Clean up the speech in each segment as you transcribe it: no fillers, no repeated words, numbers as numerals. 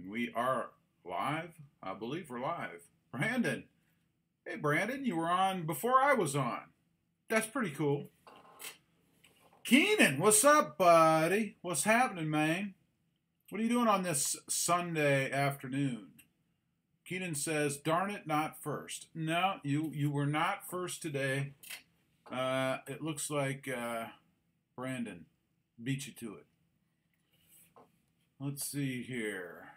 And we are live. I believe we're live. Brandon. Hey, Brandon, you were on before I was on. That's pretty cool. Keenan, what's up, buddy? What's happening, man? What are you doing on this Sunday afternoon? Keenan says, darn it, not first. No, you were not first today. It looks like Brandon beat you to it. Let's see here.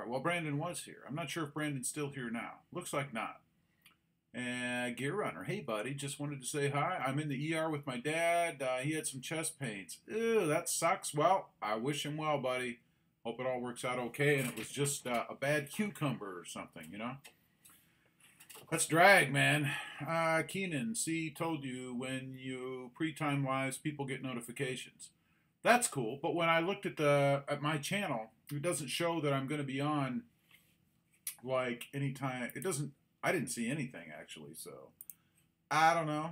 Well, Brandon was here. I'm not sure if Brandon's still here now. Looks like not. Gear Runner, hey buddy, just wanted to say hi. I'm in the ER with my dad. He had some chest pains. Ew, that sucks. Well, I wish him well, buddy. Hope it all works out okay, and it was just a bad cucumber or something, you know? Let's drag, man. Keenan, see, told you when you pre-time lives, people get notifications. That's cool, but when I looked at my channel, it doesn't show that I'm going to be on like anytime. I didn't see anything actually, so I don't know.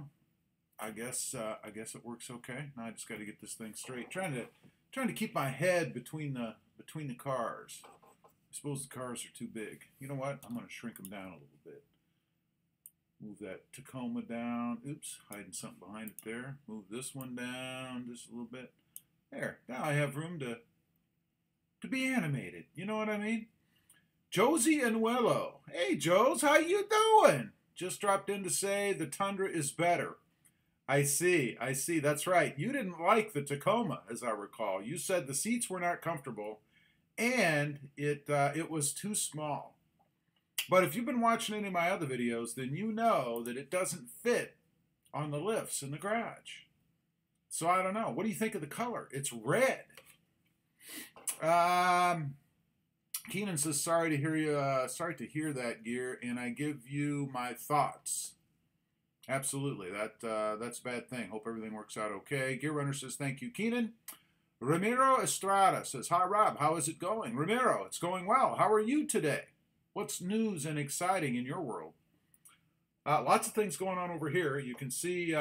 I guess it works okay. Now I just got to get this thing straight. Trying to keep my head between the cars. I suppose the cars are too big. You know what? I'm going to shrink them down a little bit. Move that Tacoma down. Oops, hiding something behind it there. Move this one down just a little bit. There. Now I have room to be animated. You know what I mean? Josie and Willow. Hey, Joes, how you doing? Just dropped in to say the Tundra is better. I see. That's right. You didn't like the Tacoma, as I recall. You said the seats were not comfortable, and it was too small. But if you've been watching any of my other videos, then you know that it doesn't fit on the lifts in the garage. So I don't know. What do you think of the color? It's red. Keenan says, sorry to hear that, Gear, and I give you my thoughts. Absolutely. That's a bad thing. Hope everything works out okay. Gear Runner says, thank you, Keenan. Ramiro Estrada says, hi, Rob. How is it going? Ramiro, it's going well. How are you today? What's news and exciting in your world? Lots of things going on over here. You can see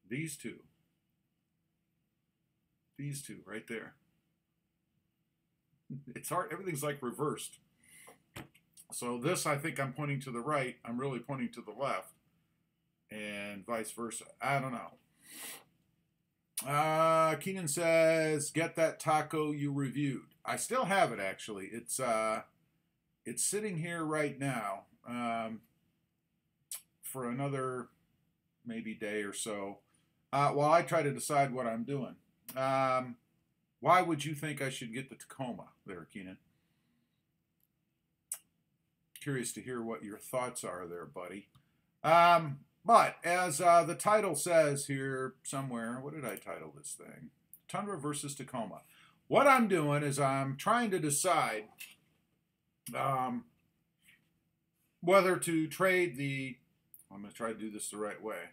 these two. These two right there. It's hard. Everything's like reversed. So this, I think I'm pointing to the right. I'm really pointing to the left. And vice versa. I don't know. Keenan says, get that taco you reviewed. I still have it, actually. It's sitting here right now for another maybe day or so while I try to decide what I'm doing. Why would you think I should get the Tacoma there, Keenan? Curious to hear what your thoughts are there, buddy. But as the title says here somewhere, what did I title this thing? Tundra versus Tacoma. What I'm doing is I'm trying to decide whether to trade the, I'm going to try to do this the right way,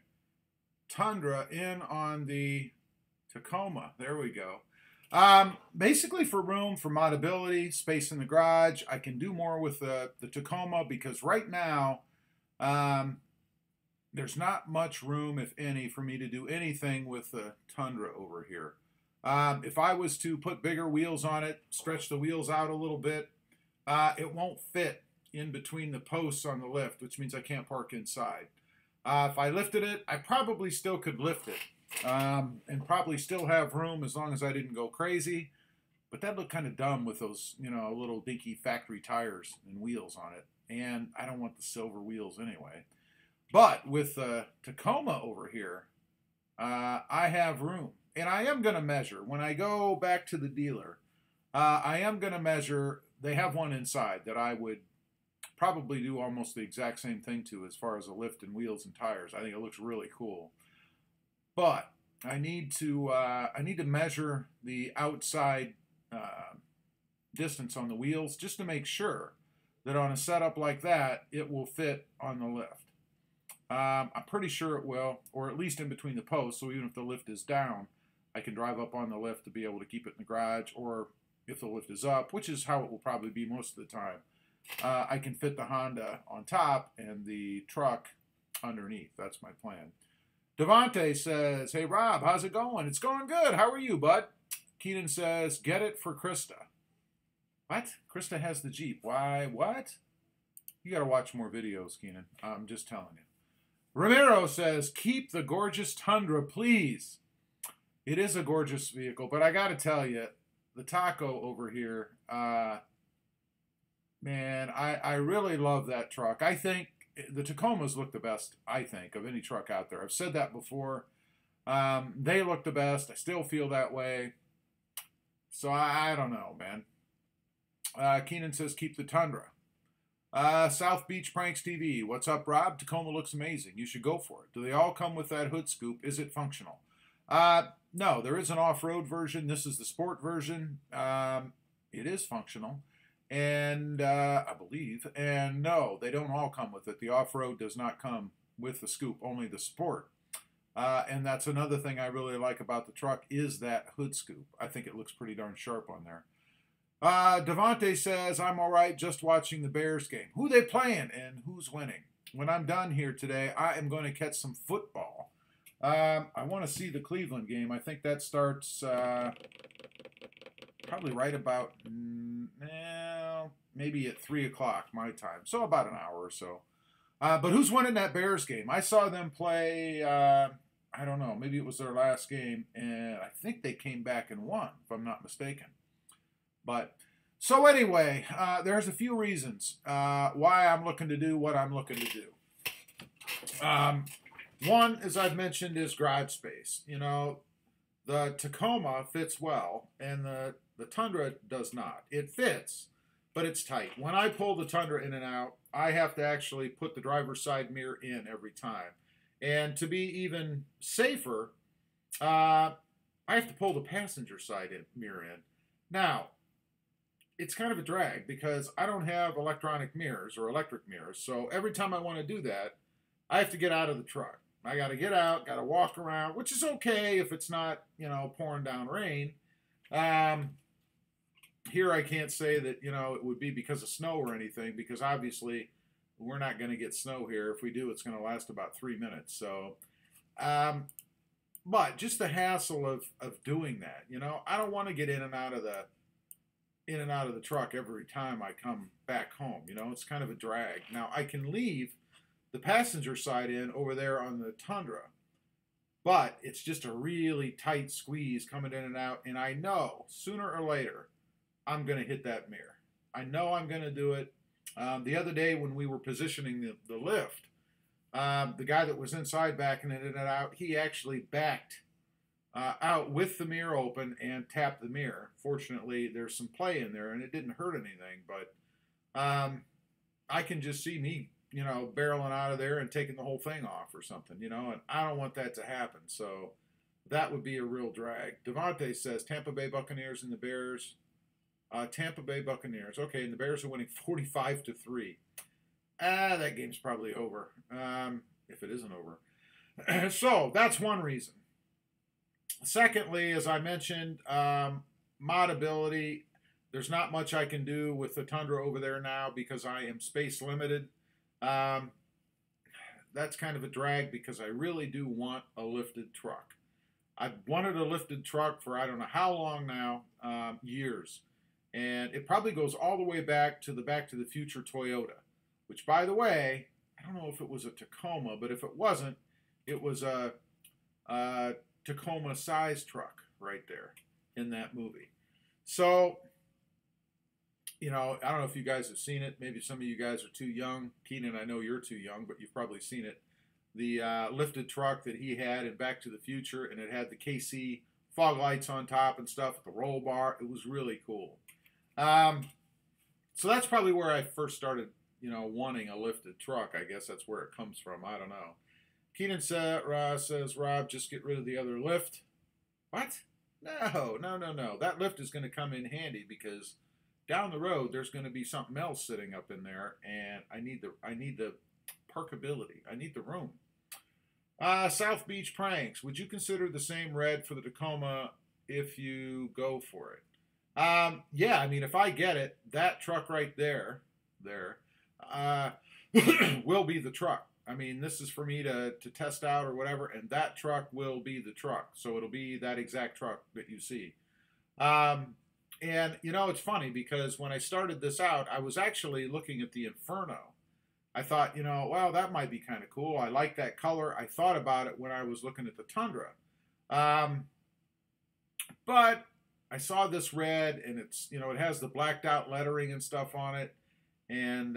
Tundra in on the Tacoma. There we go. Basically for room, for moddability, space in the garage. I can do more with the Tacoma because right now there's not much room, if any, for me to do anything with the Tundra over here. If I was to put bigger wheels on it, stretch the wheels out a little bit, it won't fit in between the posts on the lift, which means I can't park inside. If I lifted it, I probably still could lift it. And probably still have room as long as I didn't go crazy. But that looked kind of dumb with those, you know, little dinky factory tires and wheels on it. And I don't want the silver wheels anyway. But with the Tacoma over here, I have room. And I am going to measure. When I go back to the dealer, I am going to measure. They have one inside that I would probably do almost the exact same thing to as far as a lift and wheels and tires. I think it looks really cool. But I need to measure the outside distance on the wheels just to make sure that on a setup like that it will fit on the lift. I'm pretty sure it will, or at least in between the posts. So even if the lift is down, I can drive up on the lift to be able to keep it in the garage. Or if the lift is up, which is how it will probably be most of the time, I can fit the Honda on top and the truck underneath. That's my plan. Devontae says, hey, Rob, how's it going? It's going good. How are you, bud? Keenan says, get it for Krista. What? Krista has the Jeep. Why? What? You got to watch more videos, Keenan. I'm just telling you. Ramiro says, keep the gorgeous Tundra, please. It is a gorgeous vehicle, but I got to tell you, the Taco over here, man, I really love that truck. I think the Tacomas look the best, I think, of any truck out there. I've said that before. They look the best. I still feel that way. So I don't know, man. Keenan says, keep the Tundra. South Beach Pranks TV. What's up, Rob? Tacoma looks amazing. You should go for it. Do they all come with that hood scoop? Is it functional? No, there is an off-road version. This is the sport version. It is functional, and I believe. And no, they don't all come with it. The off-road does not come with the scoop, only the sport. And that's another thing I really like about the truck is that hood scoop. I think it looks pretty darn sharp on there. Devontae says, I'm all right just watching the Bears game. Who they playing and who's winning? When I'm done here today, I am going to catch some football. I want to see the Cleveland game. I think that starts probably right about, maybe at 3 o'clock my time. So about an hour or so. But who's winning that Bears game? I saw them play, I don't know, maybe it was their last game, and I think they came back and won, if I'm not mistaken. But, so anyway, there's a few reasons why I'm looking to do what I'm looking to do. One, as I've mentioned, is garage space. You know, the Tacoma fits well, and the Tundra does not. It fits, but it's tight. When I pull the Tundra in and out, I have to actually put the driver's side mirror in every time. And to be even safer, I have to pull the passenger side mirror in. Now, it's kind of a drag because I don't have electronic mirrors or electric mirrors. So every time I want to do that, I have to get out of the truck. I got to get out, got to walk around, which is okay if it's not, you know, pouring down rain. Here I can't say that, you know, it would be because of snow or anything, because obviously we're not going to get snow here. If we do, it's going to last about 3 minutes. So, but just the hassle of doing that, you know, I don't want to get in and out of the truck every time I come back home. You know, it's kind of a drag. Now, I can leave the passenger side in over there on the Tundra, but it's just a really tight squeeze coming in and out, and I know sooner or later I'm going to hit that mirror. I know I'm going to do it. The other day when we were positioning the lift, the guy that was inside backing it in and out, he actually backed out with the mirror open and tapped the mirror. Fortunately, there's some play in there, and it didn't hurt anything, but I can just see me, you know, barreling out of there and taking the whole thing off or something, you know, and I don't want that to happen, so that would be a real drag. Devontae says, Tampa Bay Buccaneers and the Bears. Tampa Bay Buccaneers. Okay, and the Bears are winning 45-3. That game's probably over, if it isn't over. So, that's one reason. Secondly, as I mentioned, modability. There's not much I can do with the Tundra over there now because I am space limited. That's kind of a drag because I really do want a lifted truck. I've wanted a lifted truck for I don't know how long now, years. And it probably goes all the way back to the Back to the Future Toyota, which, by the way, I don't know if it was a Tacoma, but if it wasn't, it was a Tacoma size truck right there in that movie. So, you know, I don't know if you guys have seen it. Maybe some of you guys are too young. Keenan, I know you're too young, but you've probably seen it. The lifted truck that he had in Back to the Future, and it had the KC fog lights on top and stuff, the roll bar. It was really cool. So that's probably where I first started, you know, wanting a lifted truck. I guess that's where it comes from. I don't know. Keenan says, Rob, just get rid of the other lift. What? No. That lift is going to come in handy because down the road there's going to be something else sitting up in there, and I need the parkability. I need the room. South Beach Pranks. Would you consider the same red for the Tacoma if you go for it? Yeah, I mean, if I get it, that truck right there, will be the truck. I mean, this is for me to test out or whatever, and that truck will be the truck. So it'll be that exact truck that you see. Um, and, you know, it's funny because when I started this out, I was actually looking at the Inferno. I thought, you know, well, that might be kind of cool. I like that color. I thought about it when I was looking at the Tundra. Um, but I saw this red, and it's, you know, it has the blacked out lettering and stuff on it, and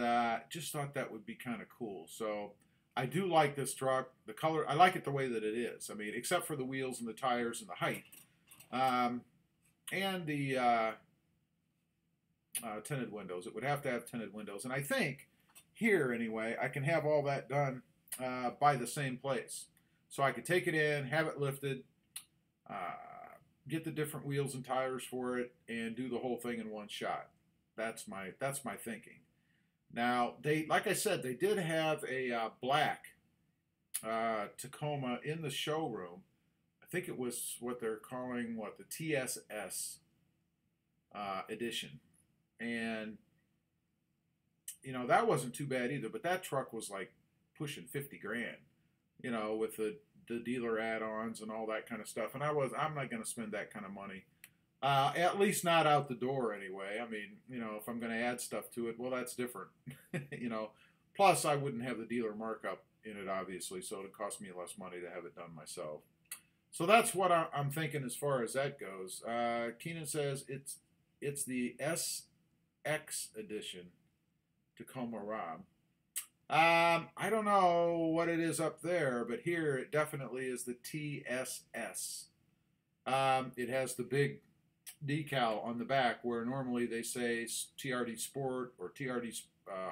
just thought that would be kind of cool. So I do like this truck. The color, I like it the way that it is. I mean, except for the wheels and the tires and the height, um, and the tinted windows. It would have to have tinted windows, and I think here anyway, I can have all that done by the same place. So I could take it in, have it lifted, uh, get the different wheels and tires for it, and do the whole thing in one shot. That's my thinking. Now they, like I said, they did have a black Tacoma in the showroom. I think it was what they're calling the TSS edition, and you know that wasn't too bad either. But that truck was like pushing 50 grand, you know, with the dealer add-ons and all that kind of stuff. And I'm not going to spend that kind of money. At least not out the door anyway. I mean, you know, if I'm going to add stuff to it, well, that's different. You know, plus I wouldn't have the dealer markup in it, obviously, so it'd cost me less money to have it done myself. So that's what I'm thinking as far as that goes. Keenan says it's the SX edition Tacoma Rob. I don't know what it is up there, but here it definitely is the TSS. It has the big decal on the back where normally they say TRD Sport or TRD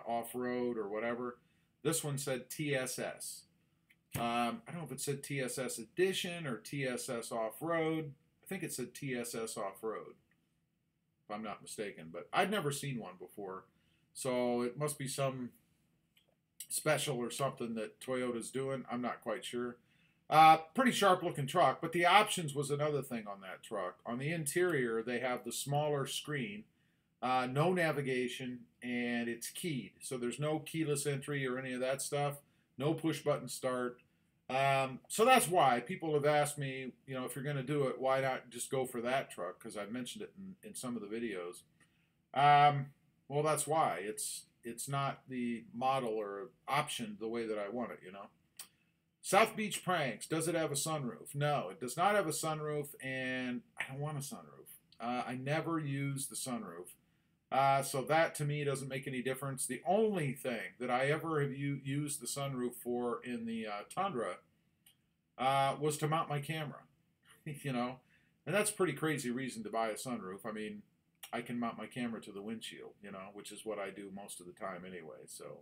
Off-Road or whatever. This one said TSS. I don't know if it said TSS Edition or TSS Off-Road. I think it said TSS Off-Road, if I'm not mistaken. But I'd never seen one before, so it must be some special or something that Toyota's doing. I'm not quite sure. Pretty sharp looking truck, but the options was another thing on that truck. On the interior, they have the smaller screen, no navigation, and it's keyed. So there's no keyless entry or any of that stuff. No push button start. So that's why people have asked me, you know, if you're going to do it, why not just go for that truck? Because I've mentioned it in some of the videos. Well, that's why. It's not the model or option the way that I want it, you know. South Beach Pranks, does it have a sunroof? No, it does not have a sunroof, and I don't want a sunroof. I never use the sunroof. So that to me doesn't make any difference. The only thing that I ever have used the sunroof for in the Tundra was to mount my camera, you know. And that's a pretty crazy reason to buy a sunroof. I mean, I can mount my camera to the windshield, you know, which is what I do most of the time anyway. So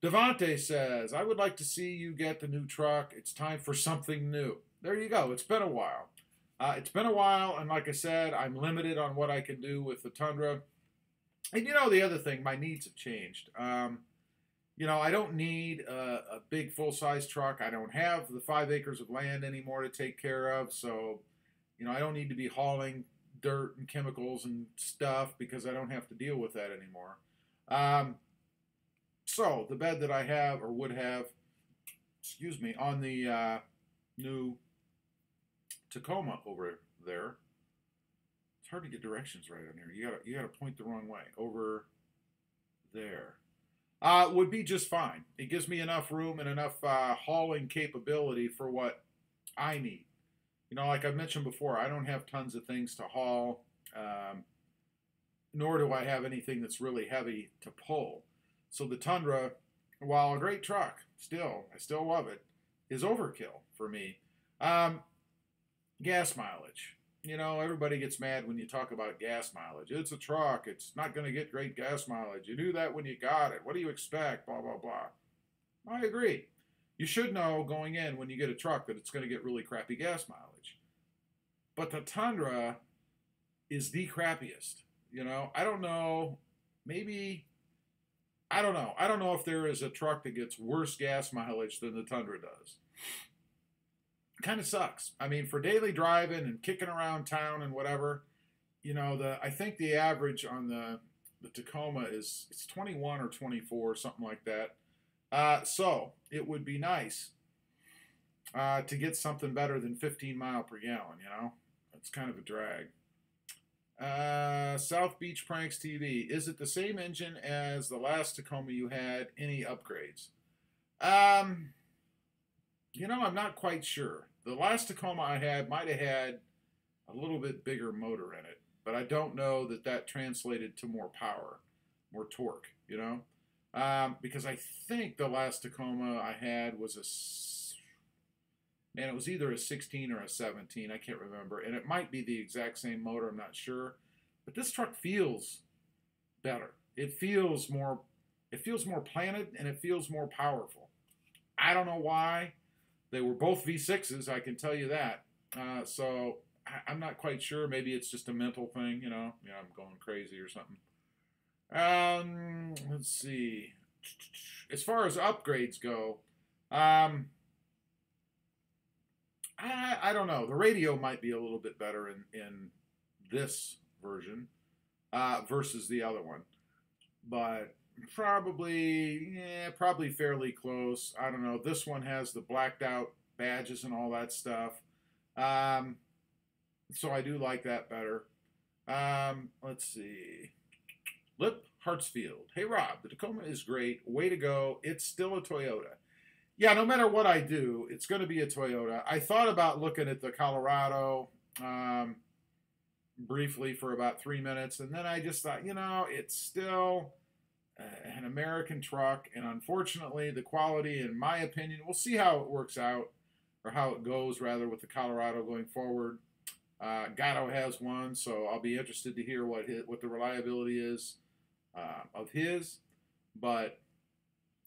Devante says, I would like to see you get the new truck. It's time for something new. There you go. It's been a while. It's been a while, and like I said, I'm limited on what I can do with the Tundra. And you know, the other thing, my needs have changed. You know, I don't need a big full-size truck. I don't have the 5 acres of land anymore to take care of. So, you know, I don't need to be hauling dirt and chemicals and stuff because I don't have to deal with that anymore. So the bed that I have or would have, excuse me, on the new Tacoma over there. It's hard to get directions right on here. You gotta point the wrong way. Over there. Would be just fine. It gives me enough room and enough hauling capability for what I need. You know, like I've mentioned before, I don't have tons of things to haul, nor do I have anything that's really heavy to pull. So the Tundra, while a great truck, I still love it, is overkill for me. Gas mileage. You know, everybody gets mad when you talk about gas mileage. It's a truck. It's not going to get great gas mileage. You knew that when you got it. What do you expect? Blah, blah, blah. I agree. You should know going in when you get a truck that it's going to get really crappy gas mileage. But the Tundra is the crappiest. You know, I don't know. Maybe, I don't know. I don't know if there is a truck that gets worse gas mileage than the Tundra does. Kind of sucks. I mean, for daily driving and kicking around town and whatever, you know, I think the average on the Tacoma is it's 21 or 24, something like that. So it would be nice to get something better than 15 miles per gallon. You know, it's kind of a drag. South Beach Pranks TV. Is it the same engine as the last Tacoma you had? Any upgrades? Um, I'm not quite sure. The last Tacoma I had might have had a little bit bigger motor in it, but I don't know that that translated to more power, more torque, because I think the last Tacoma I had was man, it was either a 16 or a 17, I can't remember, and it might be the exact same motor, I'm not sure, but this truck feels better. It feels more planted, and it feels more powerful. I don't know why. They were both V6s, I can tell you that. So I'm not quite sure. Maybe it's just a mental thing, Yeah, I'm going crazy or something. Let's see. As far as upgrades go, I don't know. The radio might be a little bit better in this version versus the other one, but probably fairly close. I don't know. This one has the blacked out badges and all that stuff, so I do like that better. Let's see. Lip Hartsfield. Hey Rob, the Tacoma is great. Way to go. It's still a Toyota. Yeah, no matter what I do, it's going to be a Toyota. I thought about looking at the Colorado briefly for about 3 minutes, and then I just thought, it's still an American truck, and unfortunately, the quality, in my opinion, we'll see how it works out, or how it goes, rather, with the Colorado going forward. Gatto has one, so I'll be interested to hear what the reliability is of his, but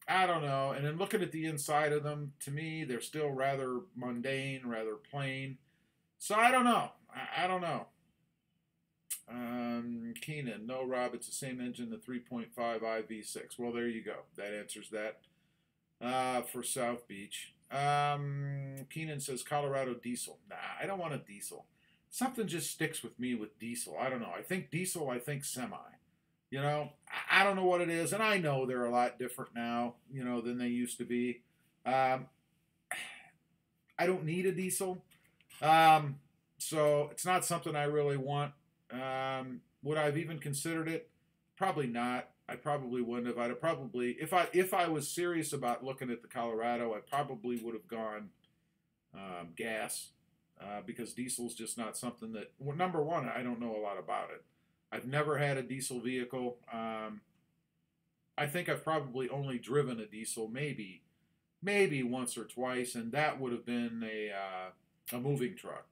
I don't know. And then looking at the inside of them, to me, they're still rather mundane, rather plain. So I don't know. I don't know. Keenan, no, Rob, it's the same engine, the 3.5 IV6. Well, there you go. That answers that for South Beach. Keenan says Colorado diesel. Nah, I don't want a diesel. Something just sticks with me with diesel. I don't know. I think diesel, I think semi. I don't know what it is, and I know they're a lot different now, than they used to be. I don't need a diesel, so it's not something I really want. Would I have even considered it? Probably not. I probably wouldn't have. I'd probably, if I was serious about looking at the Colorado, I probably would have gone gas, because diesel's just not something that. Well, number one, I don't know a lot about it. I've never had a diesel vehicle. I think I've probably only driven a diesel maybe once or twice, and that would have been a moving truck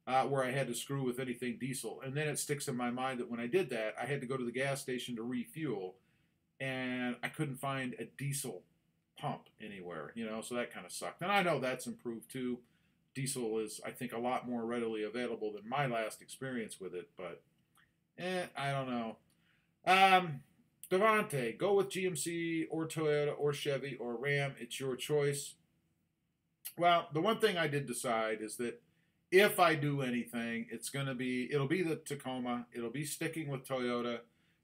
where I had to screw with anything diesel. And then it sticks in my mind that when I did that, I had to go to the gas station to refuel, and I couldn't find a diesel pump anywhere, so that kind of sucked. And I know that's improved too. Diesel is, I think, a lot more readily available than my last experience with it, but I don't know. Devante, go with GMC or Toyota or Chevy or Ram. It's your choice. Well, the one thing I did decide is that if I do anything, it'll be the Tacoma. It'll be sticking with Toyota.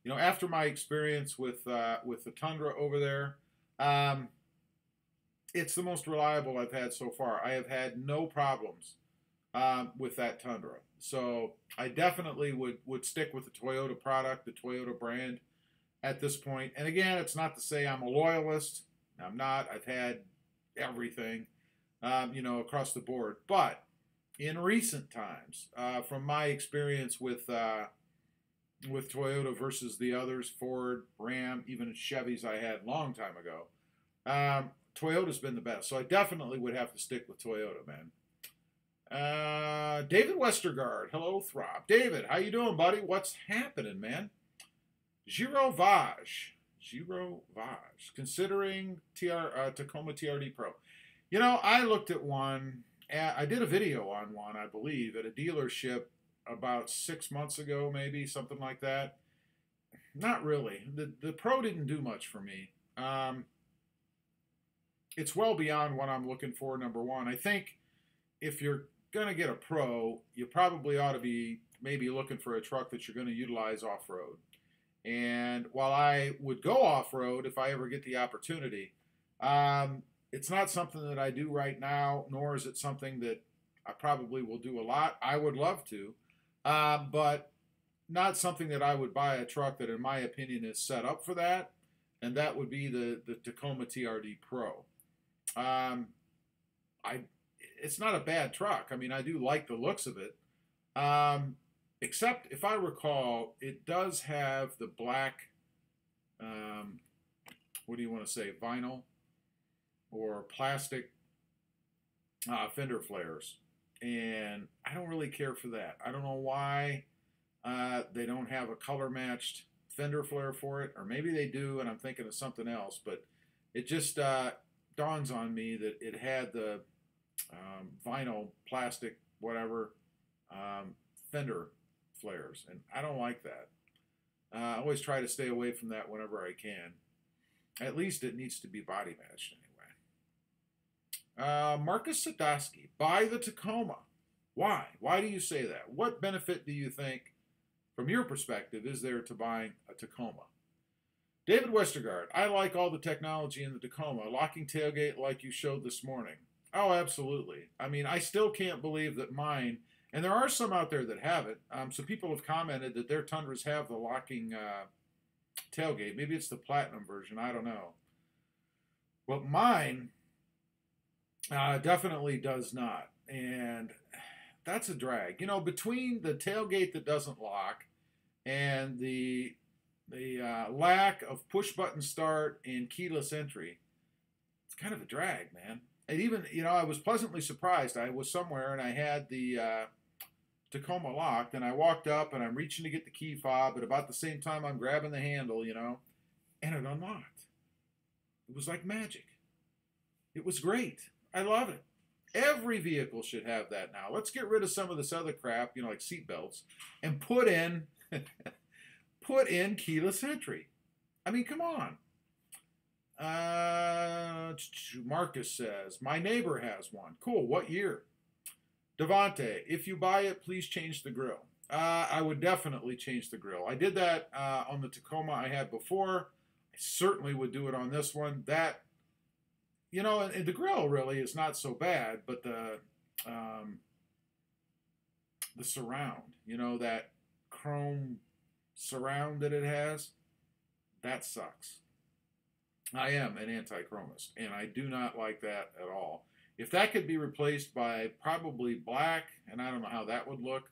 After my experience with the Tundra over there, it's the most reliable I've had so far. I have had no problems with that Tundra. So I definitely would stick with the Toyota product, the Toyota brand at this point. And again, it's not to say I'm a loyalist. I'm not. I've had everything, across the board. But in recent times, from my experience with Toyota versus the others, Ford, Ram, even Chevys I had a long time ago, Toyota's been the best. So I definitely would have to stick with Toyota, man. David Westergaard, hello, Throb. David, how you doing, buddy? What's happening, man? Giro Vage, considering Tacoma TRD Pro. I looked at one. I did a video on one, I believe, at a dealership about 6 months ago, maybe something like that. Not really. The Pro didn't do much for me. It's well beyond what I'm looking for. Number one, I think if you're going to get a Pro, you probably ought to be maybe looking for a truck that you're going to utilize off-road. And while I would go off-road if I ever get the opportunity, it's not something that I do right now, nor is it something that I probably will do a lot. I would love to, but not something that I would buy a truck that, in my opinion, is set up for that, and that would be the Tacoma TRD Pro. I it's not a bad truck. I mean, I do like the looks of it. Except, if I recall, it does have the black, what do you want to say, vinyl or plastic fender flares. And I don't really care for that. I don't know why they don't have a color-matched fender flare for it, or maybe they do and I'm thinking of something else, but it just dawns on me that it had the vinyl, plastic, whatever, fender flares, and I don't like that. I always try to stay away from that whenever I can. At least it needs to be body matched anyway. Marcus Sadowski, buy the Tacoma. Why? Why do you say that? What benefit do you think, from your perspective, is there to buying a Tacoma? David Westergaard, I like all the technology in the Tacoma. Locking tailgate like you showed this morning. Oh, absolutely. I mean, I still can't believe that mine, and there are some out there that have it. So people have commented that their Tundras have the locking tailgate. Maybe it's the Platinum version. I don't know. But mine definitely does not. And that's a drag. You know, between the tailgate that doesn't lock and the lack of push-button start and keyless entry, it's kind of a drag, man. And even, you know, I was pleasantly surprised. I was somewhere and I had the Tacoma locked, and I walked up and I'm reaching to get the key fob, but about the same time I'm grabbing the handle, you know, and it unlocked. It was like magic. It was great. I love it. Every vehicle should have that now. Let's get rid of some of this other crap, you know, like seat belts, and put in keyless entry. I mean, come on. Marcus says, my neighbor has one. Cool. What year? Devontae, if you buy it, please change the grill. I would definitely change the grill. I did that on the Tacoma I had before. I certainly would do it on this one. That, you know, and the grill really is not so bad, but the surround, you know, that chrome surround that it has, that sucks. I am an anti-chromist, and I do not like that at all. If that could be replaced by probably black, and I don't know how that would look,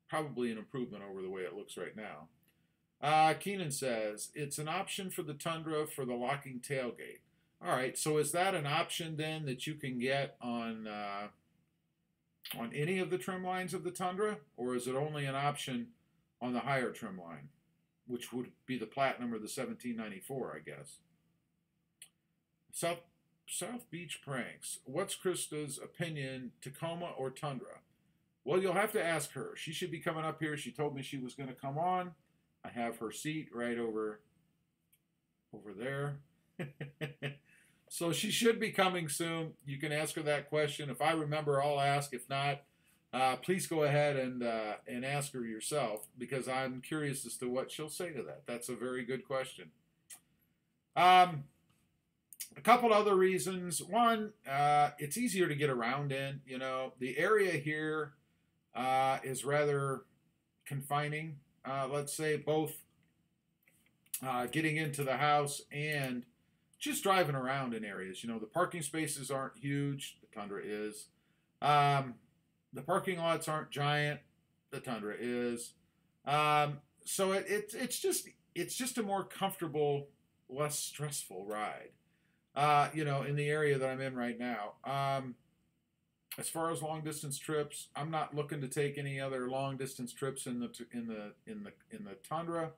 probably an improvement over the way it looks right now. Keenan says, it's an option for the Tundra for the locking tailgate. All right, so is that an option then that you can get on any of the trim lines of the Tundra, or is it only an option on the higher trim line, which would be the Platinum or the 1794, I guess? South Beach Pranks. What's Krista's opinion, Tacoma or Tundra? Well, you'll have to ask her. She should be coming up here. She told me she was going to come on. I have her seat right over there. So she should be coming soon. You can ask her that question. If I remember, I'll ask. If not, please go ahead and ask her yourself, because I'm curious as to what she'll say to that. That's a very good question. A couple other reasons. One, it's easier to get around in. You know, the area here is rather confining. Let's say both getting into the house and just driving around in areas. You know, the parking spaces aren't huge. The Tundra is. The parking lots aren't giant. The Tundra is. So it's just a more comfortable, less stressful ride. You know, in the area that I'm in right now. As far as long distance trips, I'm not looking to take any other long distance trips in the Tundra.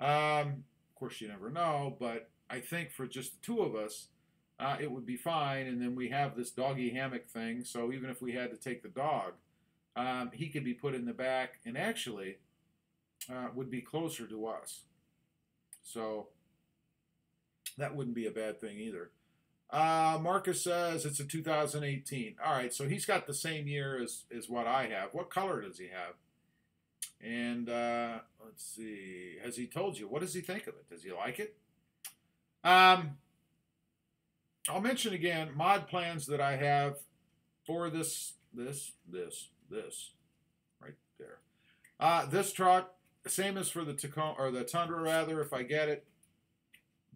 Of course, you never know, but I think for just the two of us, it would be fine. And then we have this doggy hammock thing, so even if we had to take the dog, he could be put in the back and actually would be closer to us. So that wouldn't be a bad thing either. Marcus says it's a 2018. All right, so he's got the same year as what I have. What color does he have? And let's see. Has he told you? What does he think of it? Does he like it? I'll mention again mod plans that I have for this right there. This truck, same as for the Tacoma or the Tundra rather. If I get it,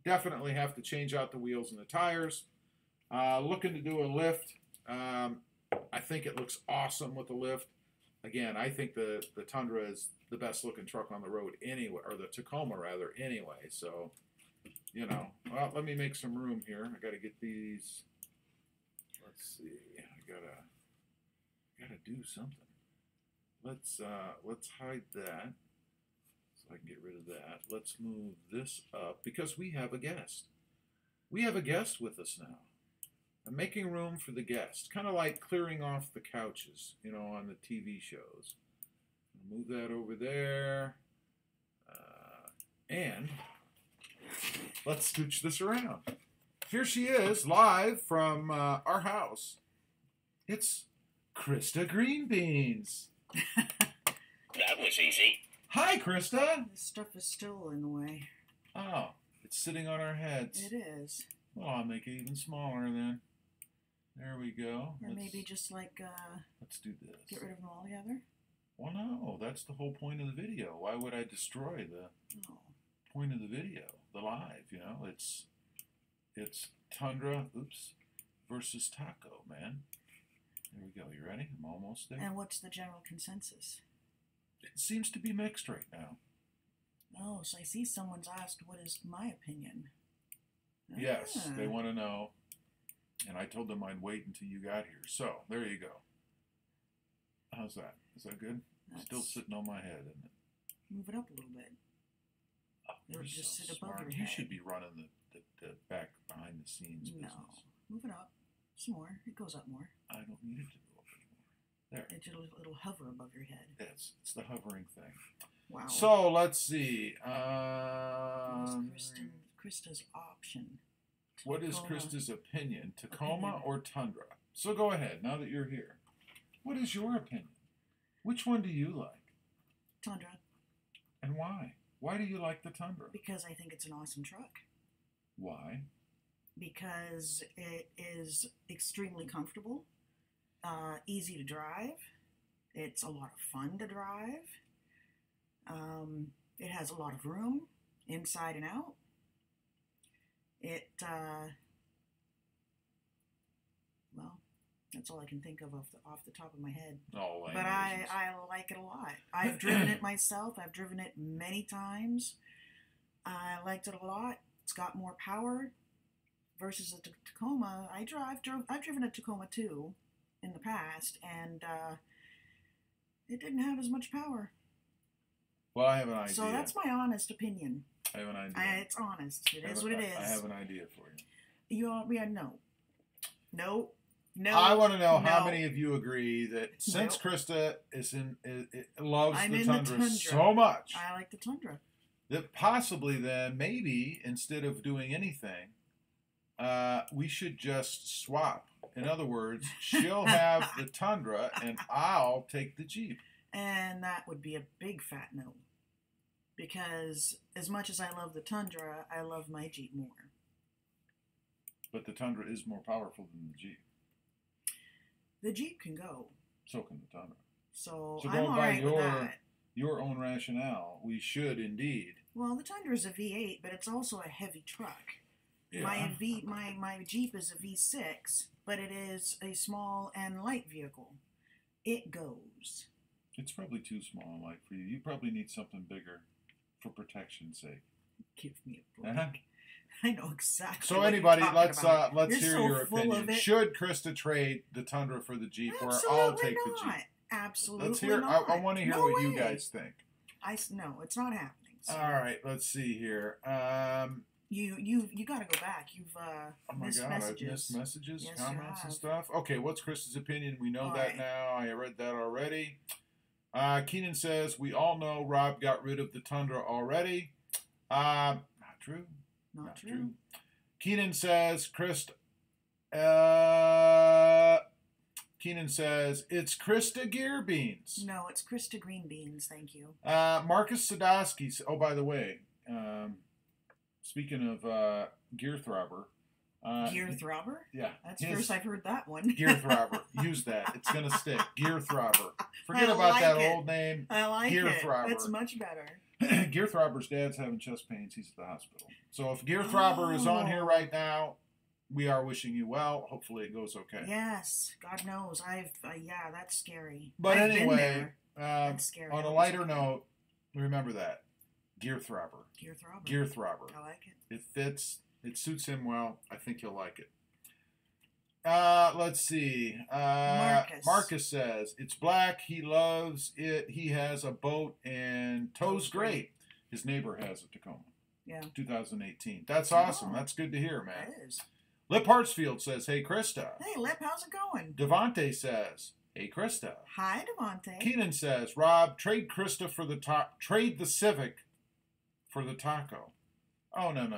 definitely have to change out the wheels and the tires. Looking to do a lift. I think it looks awesome with the lift. Again, I think the Tundra is the best looking truck on the road anyway, or the Tacoma rather anyway. So, you know, well, let me make some room here. I got to get these. Let's see. I gotta do something. Let's hide that so I can get rid of that. Let's move this up because we have a guest. We have a guest with us now. I'm making room for the guest, kind of like clearing off the couches, you know, on the TV shows. Move that over there, and let's scooch this around. Here she is, live from our house. It's Krista Greenbeans. That was easy. Hi, Krista. This stuff is still in the way. Oh, it's sitting on our heads. It is. Well, I'll make it even smaller then. There we go. Or maybe just like, let's do this. get rid of them all together? Well, no, that's the whole point of the video. Why would I destroy the point of the video, the live, you know? It's Tundra, versus Taco, man. There we go. You ready? I'm almost there. And what's the general consensus? It seems to be mixed right now. Oh, so I see someone's asked what is my opinion. Yes, they want to know. And I told them I'd wait until you got here. So, there you go. How's that? Is that good? That's Still sitting on my head, isn't it? Move it up a little bit. Oh, It'll you're just so sit above smart. your You head. should be running the back behind the scenes No. business. Move it up. Some more. It goes up more. I don't need it to go up anymore. There. It'll hover above your head. It's the hovering thing. Wow. So let's see. Krista's option. What is Tacoma. Krista's opinion? Tacoma or Tundra? So go ahead, now that you're here. What is your opinion? Which one do you like? Tundra. And why? Why do you like the Tundra? Because I think it's an awesome truck. Why? Because it is extremely comfortable, easy to drive. It's a lot of fun to drive. It has a lot of room inside and out. Well, that's all I can think of off the top of my head. Oh, but I like it a lot. I've driven it myself. I've driven it many times. I liked it a lot. It's got more power versus a Tacoma. I've driven a Tacoma too in the past, and it didn't have as much power. Well, I have an idea. So that's my honest opinion. I have an idea. It's honest. It is what it is. I have an idea for you. No. I want to know how many of you agree that since Krista loves the Tundra so much, I like the Tundra. That possibly then maybe instead of doing anything, we should just swap. In other words, she'll have the Tundra and I'll take the Jeep. And that would be a big fat no. Because as much as I love the Tundra, I love my Jeep more. But the Tundra is more powerful than the Jeep. The Jeep can go. So can the Tundra. So I'm going all by right with that. Your own rationale, we should indeed. Well, the Tundra is a V8, but it's also a heavy truck. Yeah. My Jeep is a V6, but it is a small and light vehicle. It goes. It's probably too small and light for you. You probably need something bigger for protection's sake. Give me a break. I know exactly. So what anybody, you're let's talking hear so your full opinion. of it. Should Krista trade the Tundra for the Jeep, Absolutely or I'll take not. the Jeep? Absolutely Let's hear. not. I want to hear No what way. you guys think. No, it's not happening. So. All right, let's see here. You got to go back. You've Oh my missed God, messages. I've missed messages, Yes, comments, you and have. stuff. Okay, what's Krista's opinion? We know All that right. now. I read that already. Keenan says, we all know Rob got rid of the Tundra already. Not true. Not true. Keenan says, Keenan says, it's Krista Gear Beans. No, it's Krista Green Beans. Thank you. Marcus Sadowski. Oh, by the way, speaking of Gear Throbber, Gear Throbber? Yeah. That's first I've heard that one. Gear Throbber. Use that. It's going to stick. Gear Throbber. Forget I about like that it. old name. I like Gear it. Throbber. That's much better. Gear Throbber's dad's having chest pains. He's at the hospital. So if Gear Throbber is on here right now, we are wishing you well. Hopefully it goes okay. Yes. God knows. Yeah, that's scary. But I've been anyway, there. That's scary. on a lighter note, remember that. Gear Throbber. Gear Throbber. Gear Throbber. I like it. It fits. It suits him well. I think you'll like it. Let's see. Marcus says, it's black. He loves it. He has a boat and tow's great. His neighbor has a Tacoma. Yeah. 2018. That's awesome. That's good to hear, man. It is. Lip Hartsfield says, hey, Krista. Hey, Lip, how's it going? Devontae says, hey, Krista. Hi, Devontae. Keenan says, Rob, trade Krista for trade the Civic for the Taco. Oh, no.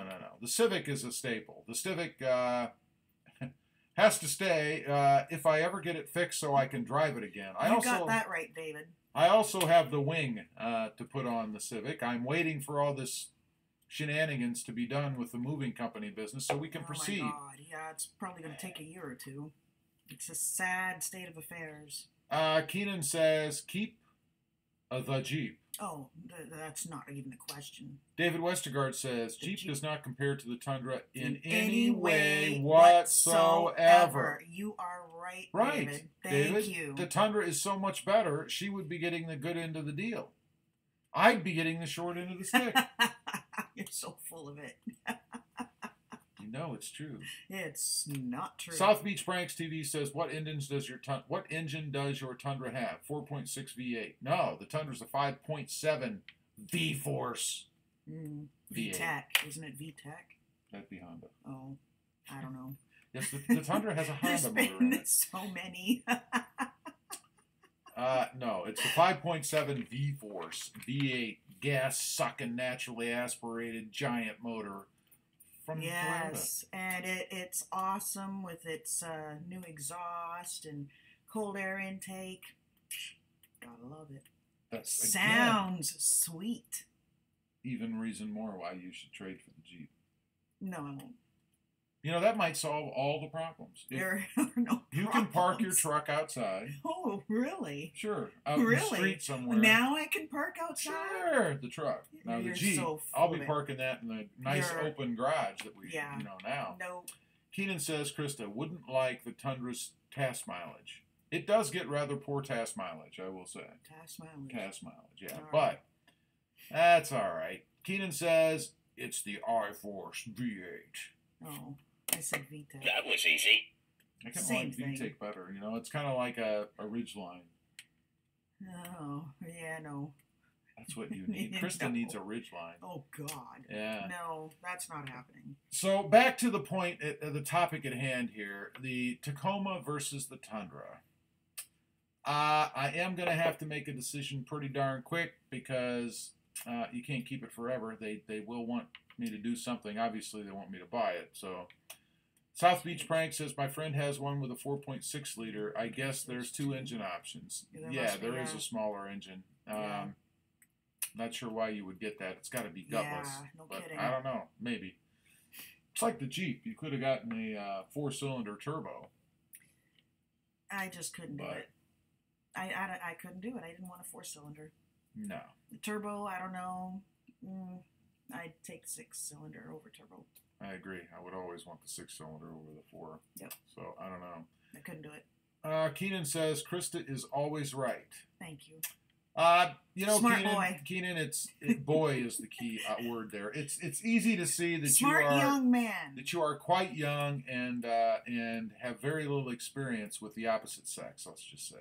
The Civic is a staple. The Civic has to stay if I ever get it fixed so I can drive it again. You got that right, David. I also have the wing to put on the Civic. I'm waiting for all this shenanigans to be done with the moving company business so we can proceed. Oh, my God. Yeah, it's probably going to take a year or two. It's a sad state of affairs. Keenan says, keep the Jeep. Oh, that's not even a question. David Westergaard says, Jeep does not compare to the Tundra in any way way whatsoever. You are right, Right. David. Thank you. The Tundra is so much better, she would be getting the good end of the deal. I'd be getting the short end of the stick. You're so full of it. You know it's true. It's not true. South Beach Pranks TV says, what engine does your Tundra have? 4.6 V8. No, the Tundra's a 5.7 V-Force. V8. VTEC. Isn't it VTEC? That'd be Honda. Oh, I don't know. Yes, the Tundra has a Honda motor in it. So many. No, it's the 5.7 V-Force V8 gas-sucking, naturally aspirated giant motor from Yes, and it's awesome with its new exhaust and cold air intake. Gotta love it. That's Sounds sweet. Even reason more why you should trade for the Jeep. No, I won't. You know, that might solve all the problems. There are no You can park your truck outside. Oh, really? Sure. Out in the street somewhere. Now I can park outside? Sure, the truck. Now You're the Jeep, so I'll be full of it. parking that in the nice open garage that we, now. No. Keenan says, Krista, wouldn't like the Tundra's task mileage. It does get rather poor task mileage, I will say. Task mileage. Task mileage, yeah. All But right. that's all right. Keenan says, it's the I-Force V8. Oh, I said VTEC. That was easy. I kind of Same like thing. VTEC better. You know, it's kind of like a Ridgeline. Oh, yeah, no. That's what you need. Krista No. needs a Ridgeline. Oh, God. Yeah. No, that's not happening. So back to the point, the topic at hand here, the Tacoma versus the Tundra. I am going to have to make a decision pretty darn quick because you can't keep it forever. They will want me to do something. Obviously, they want me to buy it. So South Beach Prank says, my friend has one with a 4.6 liter. I guess there's two engine options. Yeah, there is a smaller engine. Not sure why you would get that. It's got to be gutless. Yeah, no but kidding. I don't know. Maybe. It's like the Jeep. You could have gotten a 4-cylinder turbo. I just couldn't do it. I couldn't do it. I didn't want a 4-cylinder. No. The turbo, I don't know. I'd take 6-cylinder over turbo. I agree. I would always want the 6-cylinder over the 4. Yep. So, I don't know. I couldn't do it. Keenan says, Krista is always right. Thank you. You know, Smart boy. Keenan, boy is the key word there. It's easy to see that Smart young man. That you are quite young and have very little experience with the opposite sex. Let's just say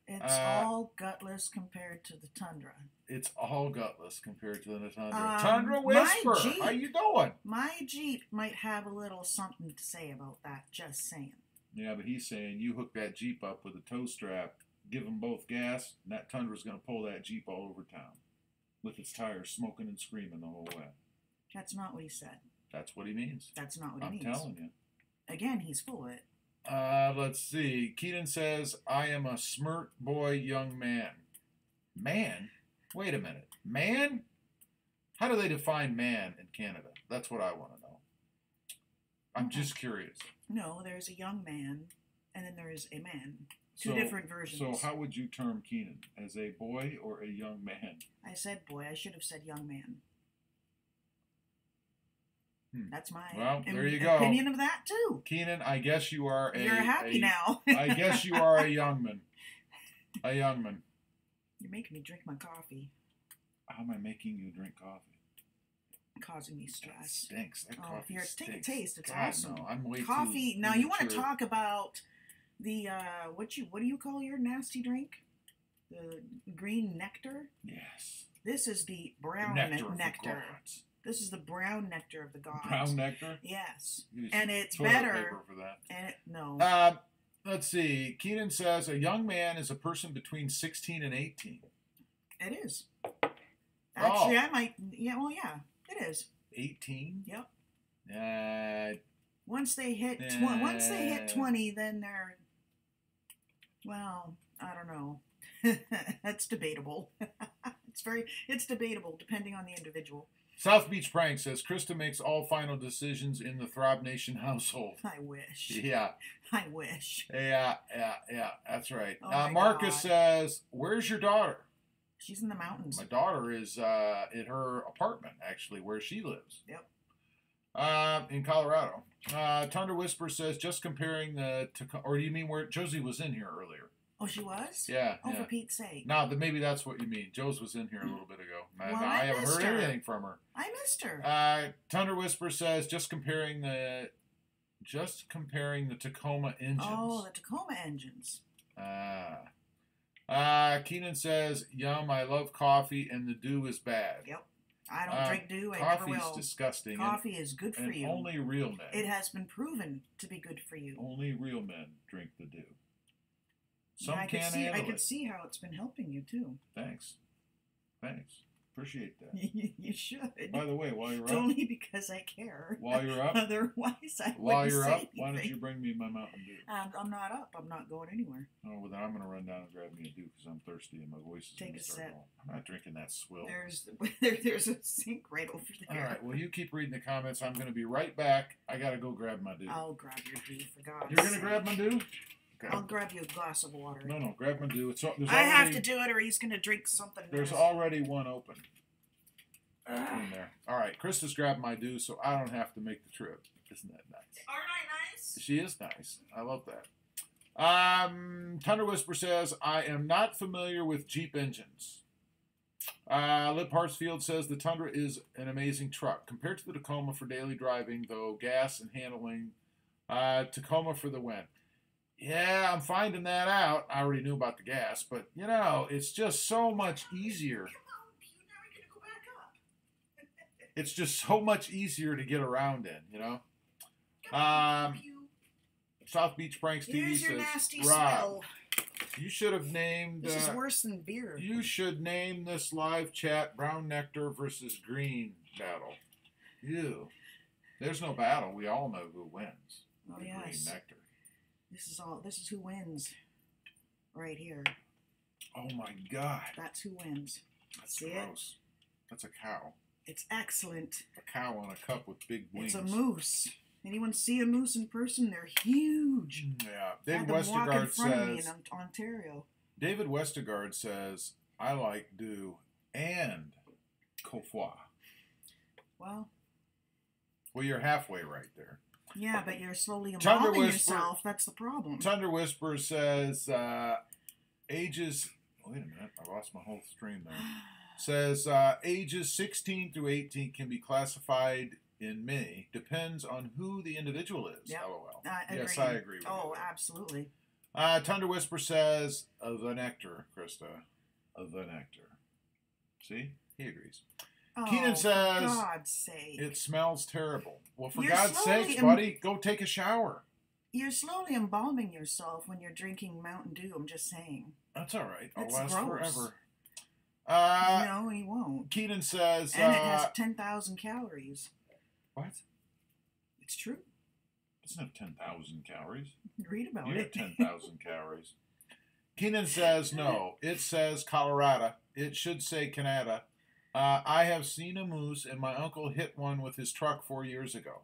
it's all gutless compared to the Tundra. It's all gutless compared to the Tundra. Tundra Whisper, how you doing? My Jeep might have a little something to say about that. Just saying. Yeah, but he's saying you hook that Jeep up with a tow strap. Give them both gas, and that Tundra's going to pull that Jeep all over town with its tires smoking and screaming the whole way. That's not what he said. That's what he means. That's not what he means. I'm telling you. Again, he's full of it. Let's see. Keenan says, I am a smirt boy young man. Man? Wait a minute. Man? How do they define man in Canada? That's what I want to know. I'm just curious. No, there's a young man, and then there is a man. Two different versions. So how would you term Keenan? As a boy or a young man? I said boy. I should have said young man. That's my there you go. Opinion of that, too. Keenan, I guess you are You're happy now. I guess you are a young man. A young man. You're making me drink my coffee. How am I making you drink coffee? Causing me stress. That stinks. That coffee here, stinks. take a taste. It's God, awesome. No, I'm way coffee. Too now you want to immature. talk about the what do you call your nasty drink? The green nectar. Yes. This is the brown nectar. This is the brown nectar of the gods. Brown nectar. Yes, Use and it's toilet better. Paper for that. And no. Let's see. Keenan says a young man is a person between 16 and 18. It is. Actually, I might. Yeah. Well, yeah. It is. 18? Yep. Once they hit 20, then they're, well, I don't know. That's debatable. It's debatable depending on the individual. South Beach Prank says Krista makes all final decisions in the ThrobbNation household. I wish. Yeah. I wish. Yeah. That's right. Oh Marcus says, "Where's your daughter?" She's in the mountains. My daughter is in her apartment, actually, where she lives. Yep. In Colorado. Tundra Whisper says, just comparing the... Or do you mean where Josie was in here earlier? Oh, she was? Yeah. Oh, for Pete's sake. No, maybe that's what you mean. Josie was in here a little bit ago. Well, I haven't heard anything from her. I missed her. Tundra Whisper says, just comparing the Tacoma engines. Oh, the Tacoma engines. Keenan says, yum, I love coffee, and the dew is bad. Yep. I don't drink dew. I never will. Coffee's disgusting. Coffee is good for you. Only real men. It has been proven to be good for you. Only real men drink the dew. Some can't handle it. I could see how it's been helping you, too. Thanks. Appreciate that. You should. By the way, while you're up... Only because I care. While you're up... Otherwise, I While wouldn't you're say up, anything. why don't you bring me my Mountain Dew? I'm not up. I'm not going anywhere. Oh, well, then I'm going to run down and grab me a Dew because I'm thirsty and my voice is going to start sip. going. I'm not drinking that swill. There's a sink right over there. All right, well, you keep reading the comments. I'm going to be right back. I got to go grab my Dew. I'll grab your Dew, for God's You're going to grab my Dew? Okay. I'll grab you a glass of water. No, grab my Dew. I have to do it or he's going to drink something. There's already one open. In there. All right, Krista's grabbed my Dew, so I don't have to make the trip. Isn't that nice? Aren't I nice? She is nice. I love that. Tundra Whisper says, I am not familiar with Jeep engines. Lip Hartsfield says, the Tundra is an amazing truck. Compared to the Tacoma for daily driving, though, gas and handling, Tacoma for the win. Yeah, I'm finding that out. I already knew about the gas, but, you know, it's just so much easier. It's just so much easier to get around in, you know? South Beach Pranks TV Here's your says, nasty Rob, smell. you should have named... This is worse than beer. You should name this live chat Brown Nectar versus Green Battle. Ew. There's no battle. We all know who wins. Oh, the yes. Green Nectar. This is who wins. Right here. Oh, my God. That's who wins. That's See gross. It? That's a cow. It's excellent. A cow on a cup with big wings. It's a moose. Anyone see a moose in person? They're huge. Yeah. David Westergaard says... in Ontario. David Westergaard says, I like Dew and Cofois. Well, you're halfway right there. Yeah, but you're slowly embalming yourself. That's the problem. Tundra Whisper says, ages... Wait a minute. I lost my whole stream there. Says, ages 16 through 18 can be classified in many. Depends on who the individual is. Yep. LOL. Yes, I agree with you. Oh, absolutely. Tundra Whisper says, the nectar, Krista. The nectar. See? He agrees. Oh, Keenan says, for God's sake. It smells terrible. Well, for You're God's sakes, buddy, go take a shower. You're slowly embalming yourself when you're drinking Mountain Dew. I'm just saying. That's all right. It's I'll last gross. forever. No, he won't. Keenan says... And it has 10,000 calories. What? It's true. It doesn't have 10,000 calories. Read about You it. have 10,000 calories. Keenan says no. It says Colorado. It should say Canada. I have seen a moose, and my uncle hit one with his truck 4 years ago.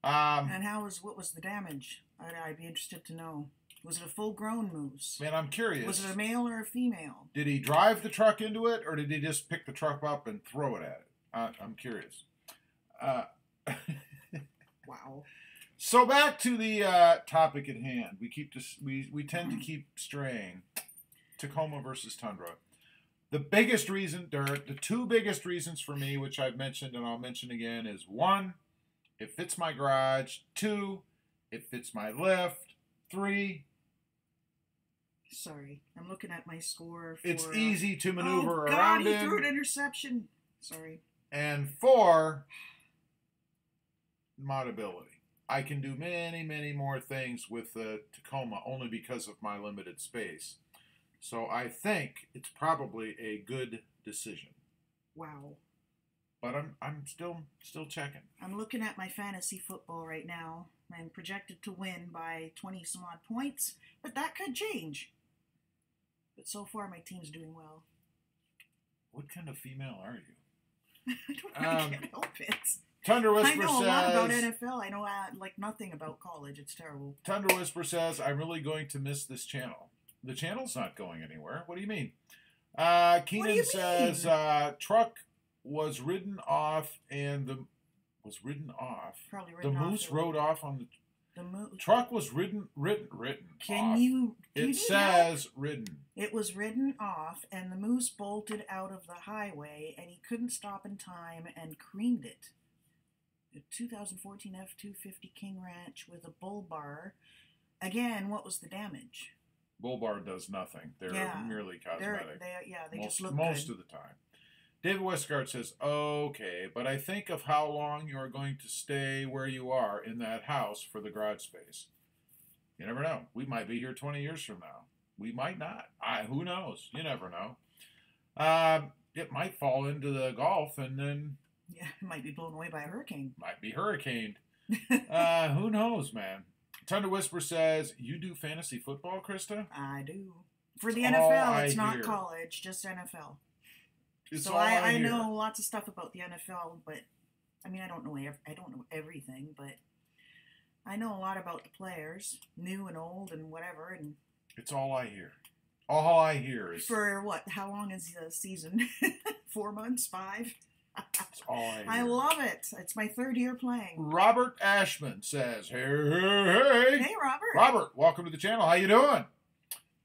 And what was the damage? I'd be interested to know. Was it a full-grown moose? Man, I'm curious. Was it a male or a female? Did he drive the truck into it, or did he just pick the truck up and throw it at it? I'm curious. Wow. So back to the topic at hand. We tend to keep straying. Tacoma versus Tundra. The biggest reason, Dirk, the two biggest reasons for me, which I've mentioned and I'll mention again, is 1, it fits my garage. 2, it fits my lift. 3, sorry, I'm looking at my score. It's easy to maneuver oh God, around he in. threw an interception. Sorry. And 4, modability. I can do many, many more things with the Tacoma only because of my limited space. So I think it's probably a good decision. Wow. But I'm still checking. I'm looking at my fantasy football right now. I'm projected to win by 20 some odd points, but that could change. But so far, my team's doing well. What kind of female are you? I can't help it. Tundra Whisper I know says, a lot about NFL. I know like nothing about college. It's terrible. Tundra Whisper says, I'm really going to miss this channel. The channel's not going anywhere. What do you mean? Keenan says, truck was ridden off and the moose rode off on the truck was ridden Can off. you It says ridden. It was ridden off and the moose bolted out of the highway and he couldn't stop in time and creamed it. A 2014 F-250 King Ranch with a bull bar. Again, what was the damage? Bull bar does nothing. They're merely cosmetic. They just look most good. of the time. David Westgard says, okay, but I think of how long you are going to stay where you are in that house for the garage space. You never know. We might be here 20 years from now. We might not. Who knows? You never know. It might fall into the Gulf and then... Yeah, it might be blown away by a hurricane. Might be hurricaned. Who knows, man? Thunder Whisper says, you do fantasy football, Krista? I do. For the NFL, it's not college, just NFL. So I know lots of stuff about the NFL, but I mean I don't know everything, but I know a lot about the players, new and old and whatever, and it's all I hear. All I hear is for what? How long is the season? 4 months? 5? That's all I hear. I love it. It's my 3rd year playing. Robert Ashman says, hey. Hey, Robert. Robert, welcome to the channel. How you doing?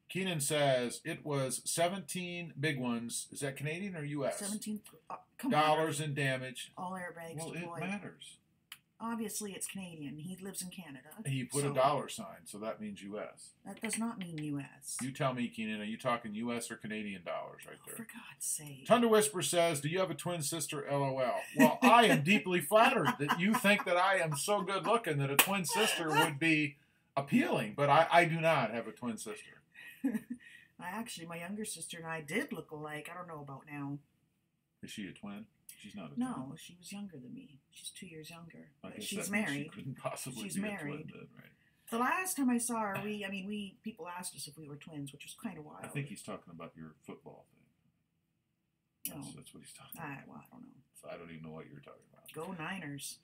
Keenan says it was 17 big ones. Is that Canadian or U.S.? 17 dollars in damage. All airbags deployed. Well, it matters. Obviously, it's Canadian. He lives in Canada. He put a dollar sign, so that means U.S. That does not mean U.S. You tell me, Keenan. Are you talking U.S. or Canadian dollars right there? For God's sake. Thunder Whisper says, do you have a twin sister? LOL. Well, I am deeply flattered that you think that I am so good looking that a twin sister would be appealing, but I do not have a twin sister. My younger sister and I did look alike. I don't know about now. Is she a twin? She's not a twin. No, she was younger than me. She's 2 years younger. But she's that married. She couldn't possibly she's be married. a twin then, right? The last time I saw her, people asked us if we were twins, which was kind of wild. I think he's talking about your football thing. That's what he's talking about. Well, I don't know. So I don't even know what you're talking about. Go Niners.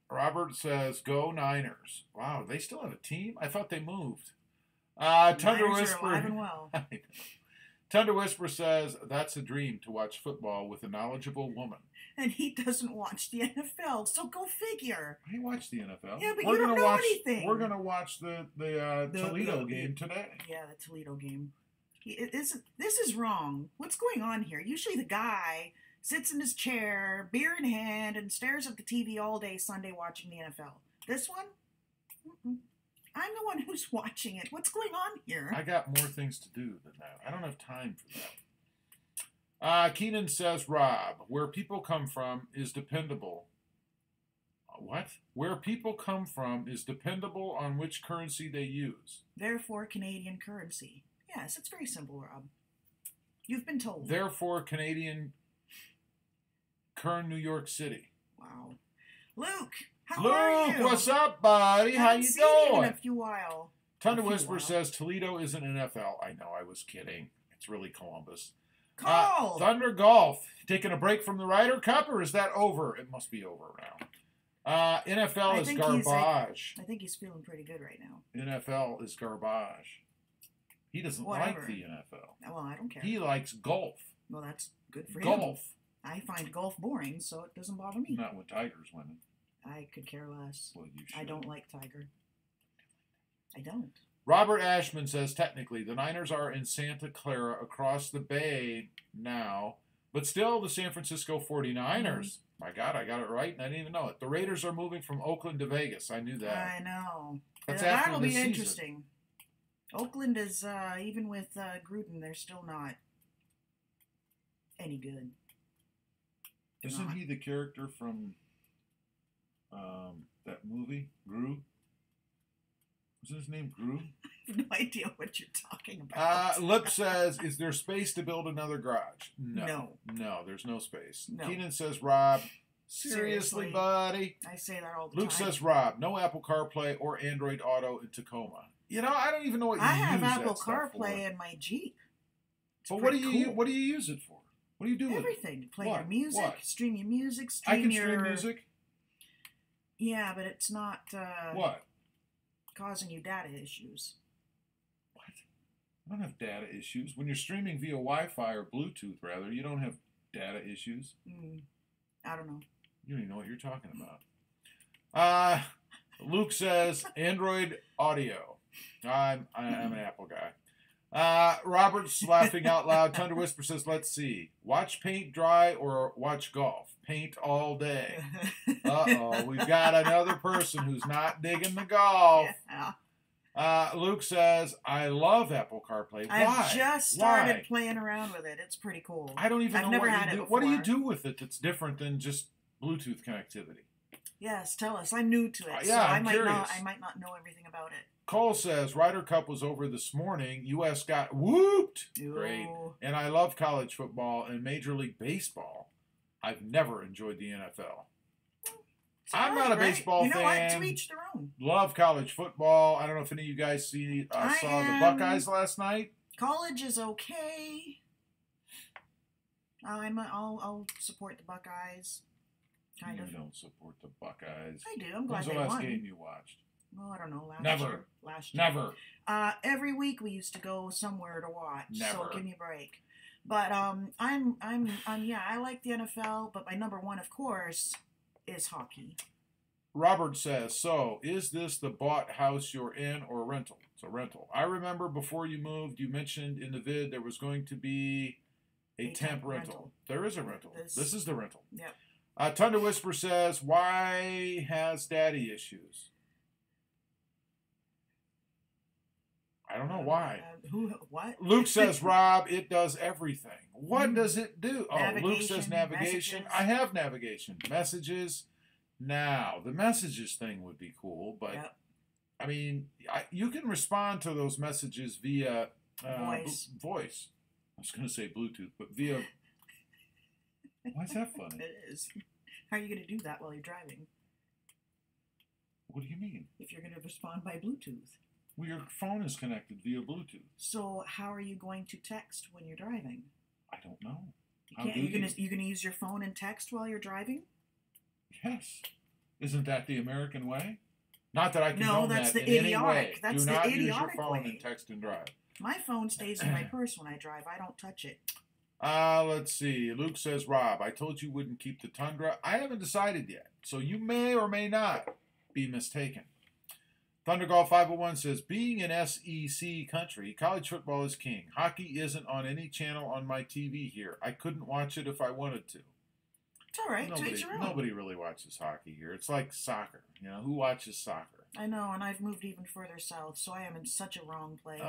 Robert says, go Niners. Wow, they still have a team? I thought they moved. Thunder Whisper. Are alive and well. Thunder Whisper says, that's a dream to watch football with a knowledgeable woman. And he doesn't watch the NFL, so go figure. I watch the NFL. Yeah, but you don't know anything. We're going to watch the Toledo game today. Yeah, the Toledo game. This is wrong. What's going on here? Usually the guy sits in his chair, beer in hand, and stares at the TV all day Sunday watching the NFL. This one? Mm-mm. I'm the one who's watching it. What's going on here? I got more things to do than that. I don't have time for that. Keenan says, Rob, where people come from is dependable. What? Where people come from is dependable on which currency they use. Therefore, Canadian currency. Yes, it's very simple, Rob. You've been told. Therefore, Canadian Kern, New York City. Wow. Luke! How are you? What's up, buddy? How you doing? In a few while. Thunder Whisper says Toledo isn't NFL. I know, I was kidding. It's really Columbus. Call! Thunder Golf. Taking a break from the Ryder Cup, or is that over? It must be over now. NFL I is think he's, garbage. I think he's feeling pretty good right now. NFL is garbage. He doesn't Whatever. like the NFL. Well, I don't care. He likes golf. Well, that's good for him. Golf. I find golf boring, so it doesn't bother me. Not when Tiger's winning. I could care less. Well, you should. I don't like Tiger. I don't. Robert Ashman says, technically, the Niners are in Santa Clara across the bay now, but still the San Francisco 49ers. My God, I got it right, and I didn't even know it. The Raiders are moving from Oakland to Vegas. I knew that. I know. That's after That'll this be season. interesting. Oakland is, even with Gruden, they're still not any good. They're Isn't not. he the character from that movie, Gru? Was his name Gru? I have no idea what you're talking about. Lip says, is there space to build another garage? No. No, there's no space. No. Keenan says, Rob, seriously, buddy? I say that all the Luke time. says, Rob, no Apple CarPlay or Android Auto in Tacoma. You know, I don't even know what you I use have that Apple stuff CarPlay for. in my Jeep. It's But what do pretty you cool. what do you use it for? What do you do with it? Everything. Play What? your music, What? stream your music, I can your... stream music. Yeah, but it's not What? causing you data issues. What? I don't have data issues. When you're streaming via Wi-Fi or Bluetooth, rather, you don't have data issues. I don't know. You don't even know what you're talking about. Luke says Android Audio. I'm an Apple guy. Robert's laughing out loud. Thunder Whisper says, let's see. Watch paint dry or watch golf? Paint all day. Uh-oh. We've got another person who's not digging the golf. Yeah. Luke says, I love Apple CarPlay. Why? I've just started Why? playing around with it. It's pretty cool. I don't even I've know never what had you it do. What do you before. do with it that's different than just Bluetooth connectivity? Yes, tell us. I'm new to it, Yeah, so I'm curious. I might not know everything about it. Cole says, Ryder Cup was over this morning. U.S. got whooped. Great. Ooh. And I love college football and Major League Baseball. I've never enjoyed the NFL. It's I'm all not a right. baseball You know fan. what? To each their own. Love college football. I don't know if any of you guys saw the Buckeyes last night. College is okay. I'll support the Buckeyes. Kind of. You don't support the Buckeyes. I do. I'm glad When's the they last won. game you watched? Well, I don't know. Never. Last year. Never. Every week we used to go somewhere to watch. Never. So give me a break. But yeah, I like the NFL, but my number one, of course, is hockey. Robert says, so is this the bought house you're in or a rental? It's a rental. I remember before you moved, you mentioned in the vid there was going to be a temp rental. There is a rental. This is the rental. Yep. Thunder Whisper says, why has daddy issues? I don't know why. What? Luke says, Rob, it does everything. What does it do? Oh, Luke says Navigation, navigation. messages. I have navigation. Messages. Now, the messages thing would be cool, but Yep. I mean, you can respond to those messages via voice. I was going to say Bluetooth, but via. Why is that funny? It is. How are you going to do that while you're driving? What do you mean? If you're going to respond by Bluetooth. Well, your phone is connected via Bluetooth. So how are you going to text when you're driving? I don't know. You can't. You're gonna use your phone and text while you're driving? Yes. Isn't that the American way? Not that I condone No, that's that the in any way. idiotic. That's Do the not use your idiotic phone way. and text and drive. My phone stays in my purse when I drive. I don't touch it. Let's see. Luke says, Rob, I told you wouldn't keep the Tundra. I haven't decided yet, so you may or may not be mistaken. Thundergolf 501 says, being an SEC country, college football is king. Hockey isn't on any channel on my TV here. I couldn't watch it if I wanted to. It's all right. To each your own. Nobody really watches hockey here. It's like soccer. You know, who watches soccer? I know, and I've moved even further south, so I am in such a wrong place.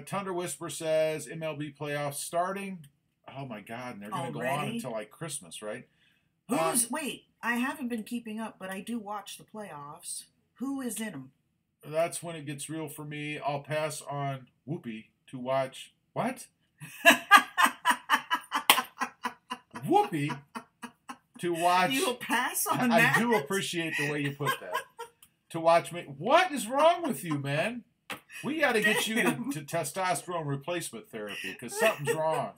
Thunder Whisper says, MLB playoffs starting. Oh, my God. And they're going to go on until like Christmas, right? Wait, I haven't been keeping up, but I do watch the playoffs. Who is in them? That's when it gets real for me. I'll pass on Whoopi to watch. What? Whoopi to watch. You'll pass on I that? do appreciate the way you put that. To watch me. What is wrong with you, man? We got to get you to testosterone replacement therapy because something's wrong.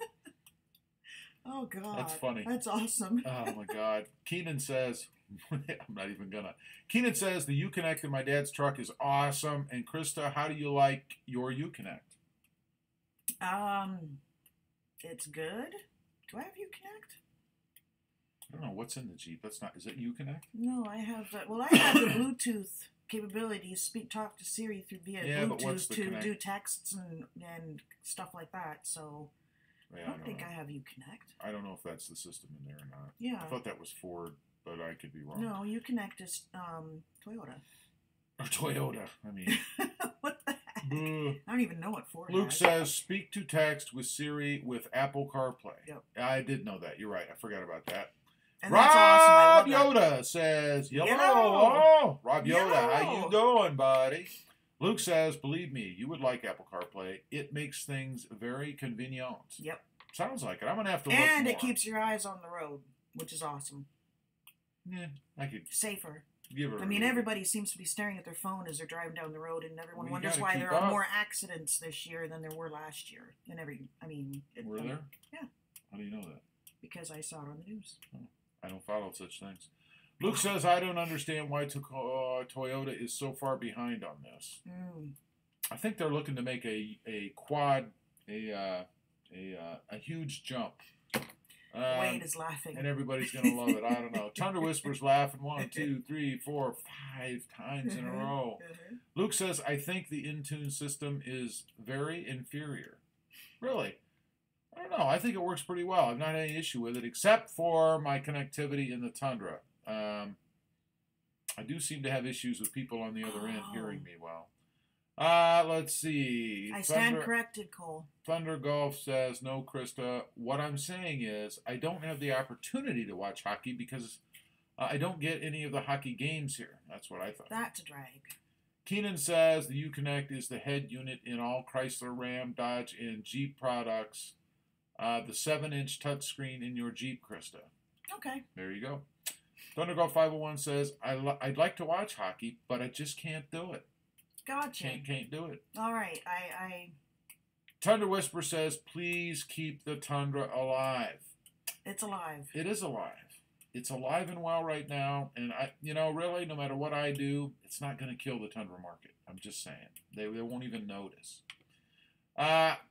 Oh, God. That's funny. That's awesome. Oh, my God. Keenan says, I'm not even gonna. Keenan says the Uconnect in my dad's truck is awesome. And Krista, how do you like your Uconnect? It's good. Do I have Uconnect? I don't know what's in the Jeep. That's not. Is it Uconnect? No, I have. Well, I have the Bluetooth capability to talk to Siri through via Bluetooth to do texts and stuff like that. So Yeah, I don't think I have Uconnect. I don't know if that's the system in there or not. Yeah. I thought that was Ford, but I could be wrong. No, Uconnect is Toyota. Or Toyota. I mean. What the heck? I don't even know what Ford Luke has. says, speak to text with Siri with Apple CarPlay. Yep. I did know that. You're right. I forgot about that. And Rob that's awesome. I love that. Yoda says, hello. Yo. Rob Yoda, Yo. how you doing, buddy? Luke says, believe me, you would like Apple CarPlay. It makes things very convenient. Yep. Sounds like it. I'm going to have to look And more. it keeps your eyes on the road, which is awesome. Yeah, I could Safer. give it a I mean, read. everybody seems to be staring at their phone as they're driving down the road, and everyone Well, you wonders gotta why keep there are up. more accidents this year than there were last year. And Were there? Yeah. How do you know that? Because I saw it on the news. I don't follow such things. Luke says, I don't understand why Toyota is so far behind on this. I think they're looking to make a quad, a huge jump. Wade is laughing. And everybody's going to love it. I don't know. Tundra Whispers laughing 1, 2, 3, 4, 5 times in a row. Luke says, I think the Intune system is very inferior. Really? I don't know. I think it works pretty well. I've not had any issue with it, except for my connectivity in the Tundra. I do seem to have issues with people on the other end hearing me well. Let's see. I stand corrected, Cole. Thunder Golf says, no, Krista. What I'm saying is I don't have the opportunity to watch hockey because I don't get any of the hockey games here. That's what I thought. That's a drag. Keenan says the Uconnect is the head unit in all Chrysler, Ram, Dodge, and Jeep products. The 7-inch touchscreen in your Jeep, Krista. Okay. There you go. Thunder Golf 501 says, I'd like to watch hockey, but I just can't do it. Gotcha. Can't do it. All right. I Tundra Whisper says, please keep the Tundra alive. It's alive. It is alive. It's alive and well right now. And, really, no matter what I do, it's not going to kill the Tundra market. I'm just saying. They won't even notice.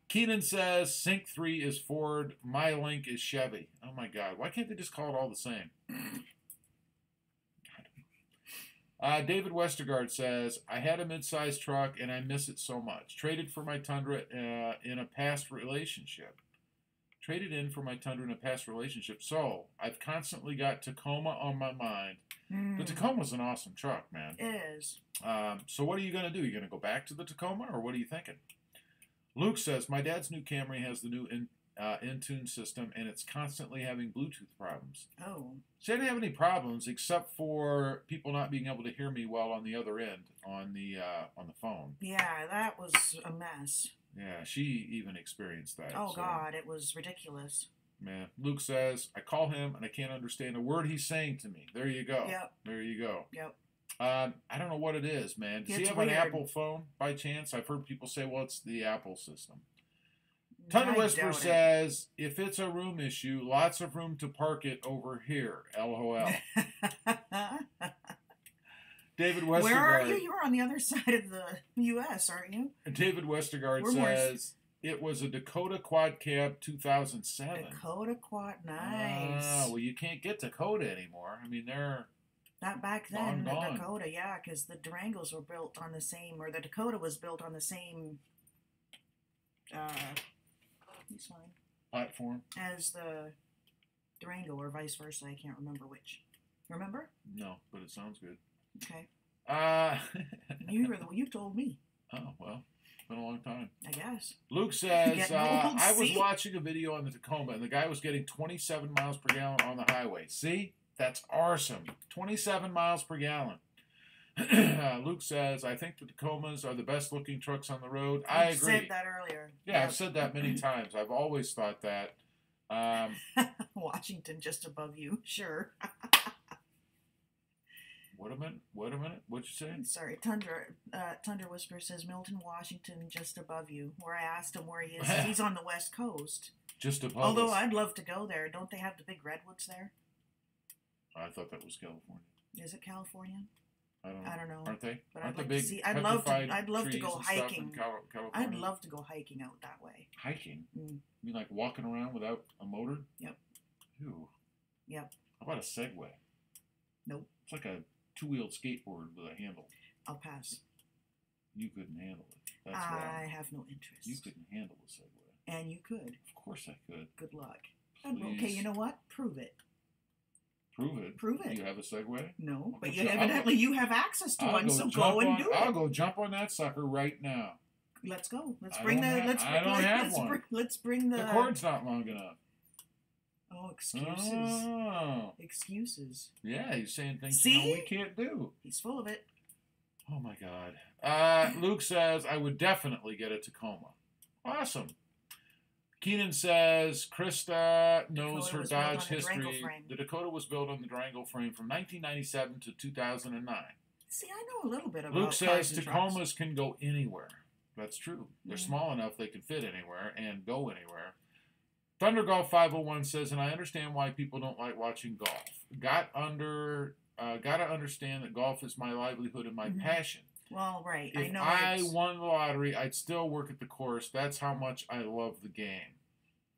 Keenan says, Sync 3 is Ford. My Link is Chevy. Oh, my God. Why can't they just call it all the same? David Westergaard says, I had a mid-sized truck and I miss it so much. Traded for my Tundra in a past relationship. So I've constantly got Tacoma on my mind. The Tacoma's an awesome truck, man. It is. So what are you going to do? You going to go back to the Tacoma, or what are you thinking? Luke says, my dad's new Camry has the new Intune system, and it's constantly having Bluetooth problems. Oh. So I didn't have any problems except for people not being able to hear me well on the other end on the phone. Yeah, that was a mess. Yeah, she even experienced that. Oh, God, it was ridiculous. Man, Luke says, I call him and I can't understand a word he's saying to me. There you go. Yep. There you go. Yep. I don't know what it is, man. Does he have an Apple phone by chance? I've heard people say, well, it's the Apple system. Tundra Whisper says, if it's a room issue, lots of room to park it over here. LOL. David Westergaard. Where are you? You're on the other side of the U.S., aren't you? David Westergaard says, it was a Dakota Quad Cab 2007. Dakota Quad, nice. Well, you can't get Dakota anymore. I mean, they're... Not back then, gone. the Dakota, yeah, because the Durangos were built on the same, or the Dakota was built on the same, platform as the Durango, or vice versa. I can't remember which. Remember? No, but it sounds good. Okay. You you told me. Oh, well, it's been a long time. I guess. Luke says, old, I was watching a video on the Tacoma, and the guy was getting 27 miles per gallon on the highway. See? That's awesome. 27 miles per gallon. Luke says, I think the Tacomas are the best looking trucks on the road. I agree. You said that earlier. Yeah, yep. I've said that many times. I've always thought that. Washington just above you. Sure. Wait a minute. What'd you say? Sorry. Tundra Whisper says, Milton, Washington just above you. Where I asked him where he is. He's on the West Coast. Just above Although us. I'd love to go there. Don't they have the big redwoods there? I thought that was California. Is it California? I don't know. Aren't they? But Aren't I'd like the big to see. I'd love to trees go and stuff hiking. in California? I'd love to go hiking out that way. Hiking? Mm. You mean like walking around without a motor? Yep. Ew. Yep. How about a Segway? Nope. It's like a two-wheeled skateboard with a handle. I'll pass. You couldn't handle it. That's I wrong. have no interest. You couldn't handle a Segway. And you could. Of course I could. Good luck. Please. Okay, you know what? Prove it. Prove it. Prove it. Do you have a Segway? No, but I'll you have access to one, so go and do it. I'll go jump on that sucker right now. Let's go. Let's I bring don't the. have- Let's. I don't let's, have let's one. Let's bring the. The cord's not long enough. Oh, excuses. Oh. Excuses. Yeah, he's saying things See? we can't do. He's full of it. Oh my God. Luke says I would definitely get a Tacoma. Awesome. Keenan says Krista knows Dakota her was built on Dodge the Durango history. frame. The Dakota was built on the Durango frame from 1997 to 2009. See, I know a little bit about Luke says cars and trucks. Tacomas can go anywhere. That's true. They're small enough they can fit anywhere and go anywhere. Thunder Golf 501 says, and I understand why people don't like watching golf. Gotta understand that golf is my livelihood and my passion. Well, right. If I know. I won the lottery, I'd still work at the course. That's how much I love the game.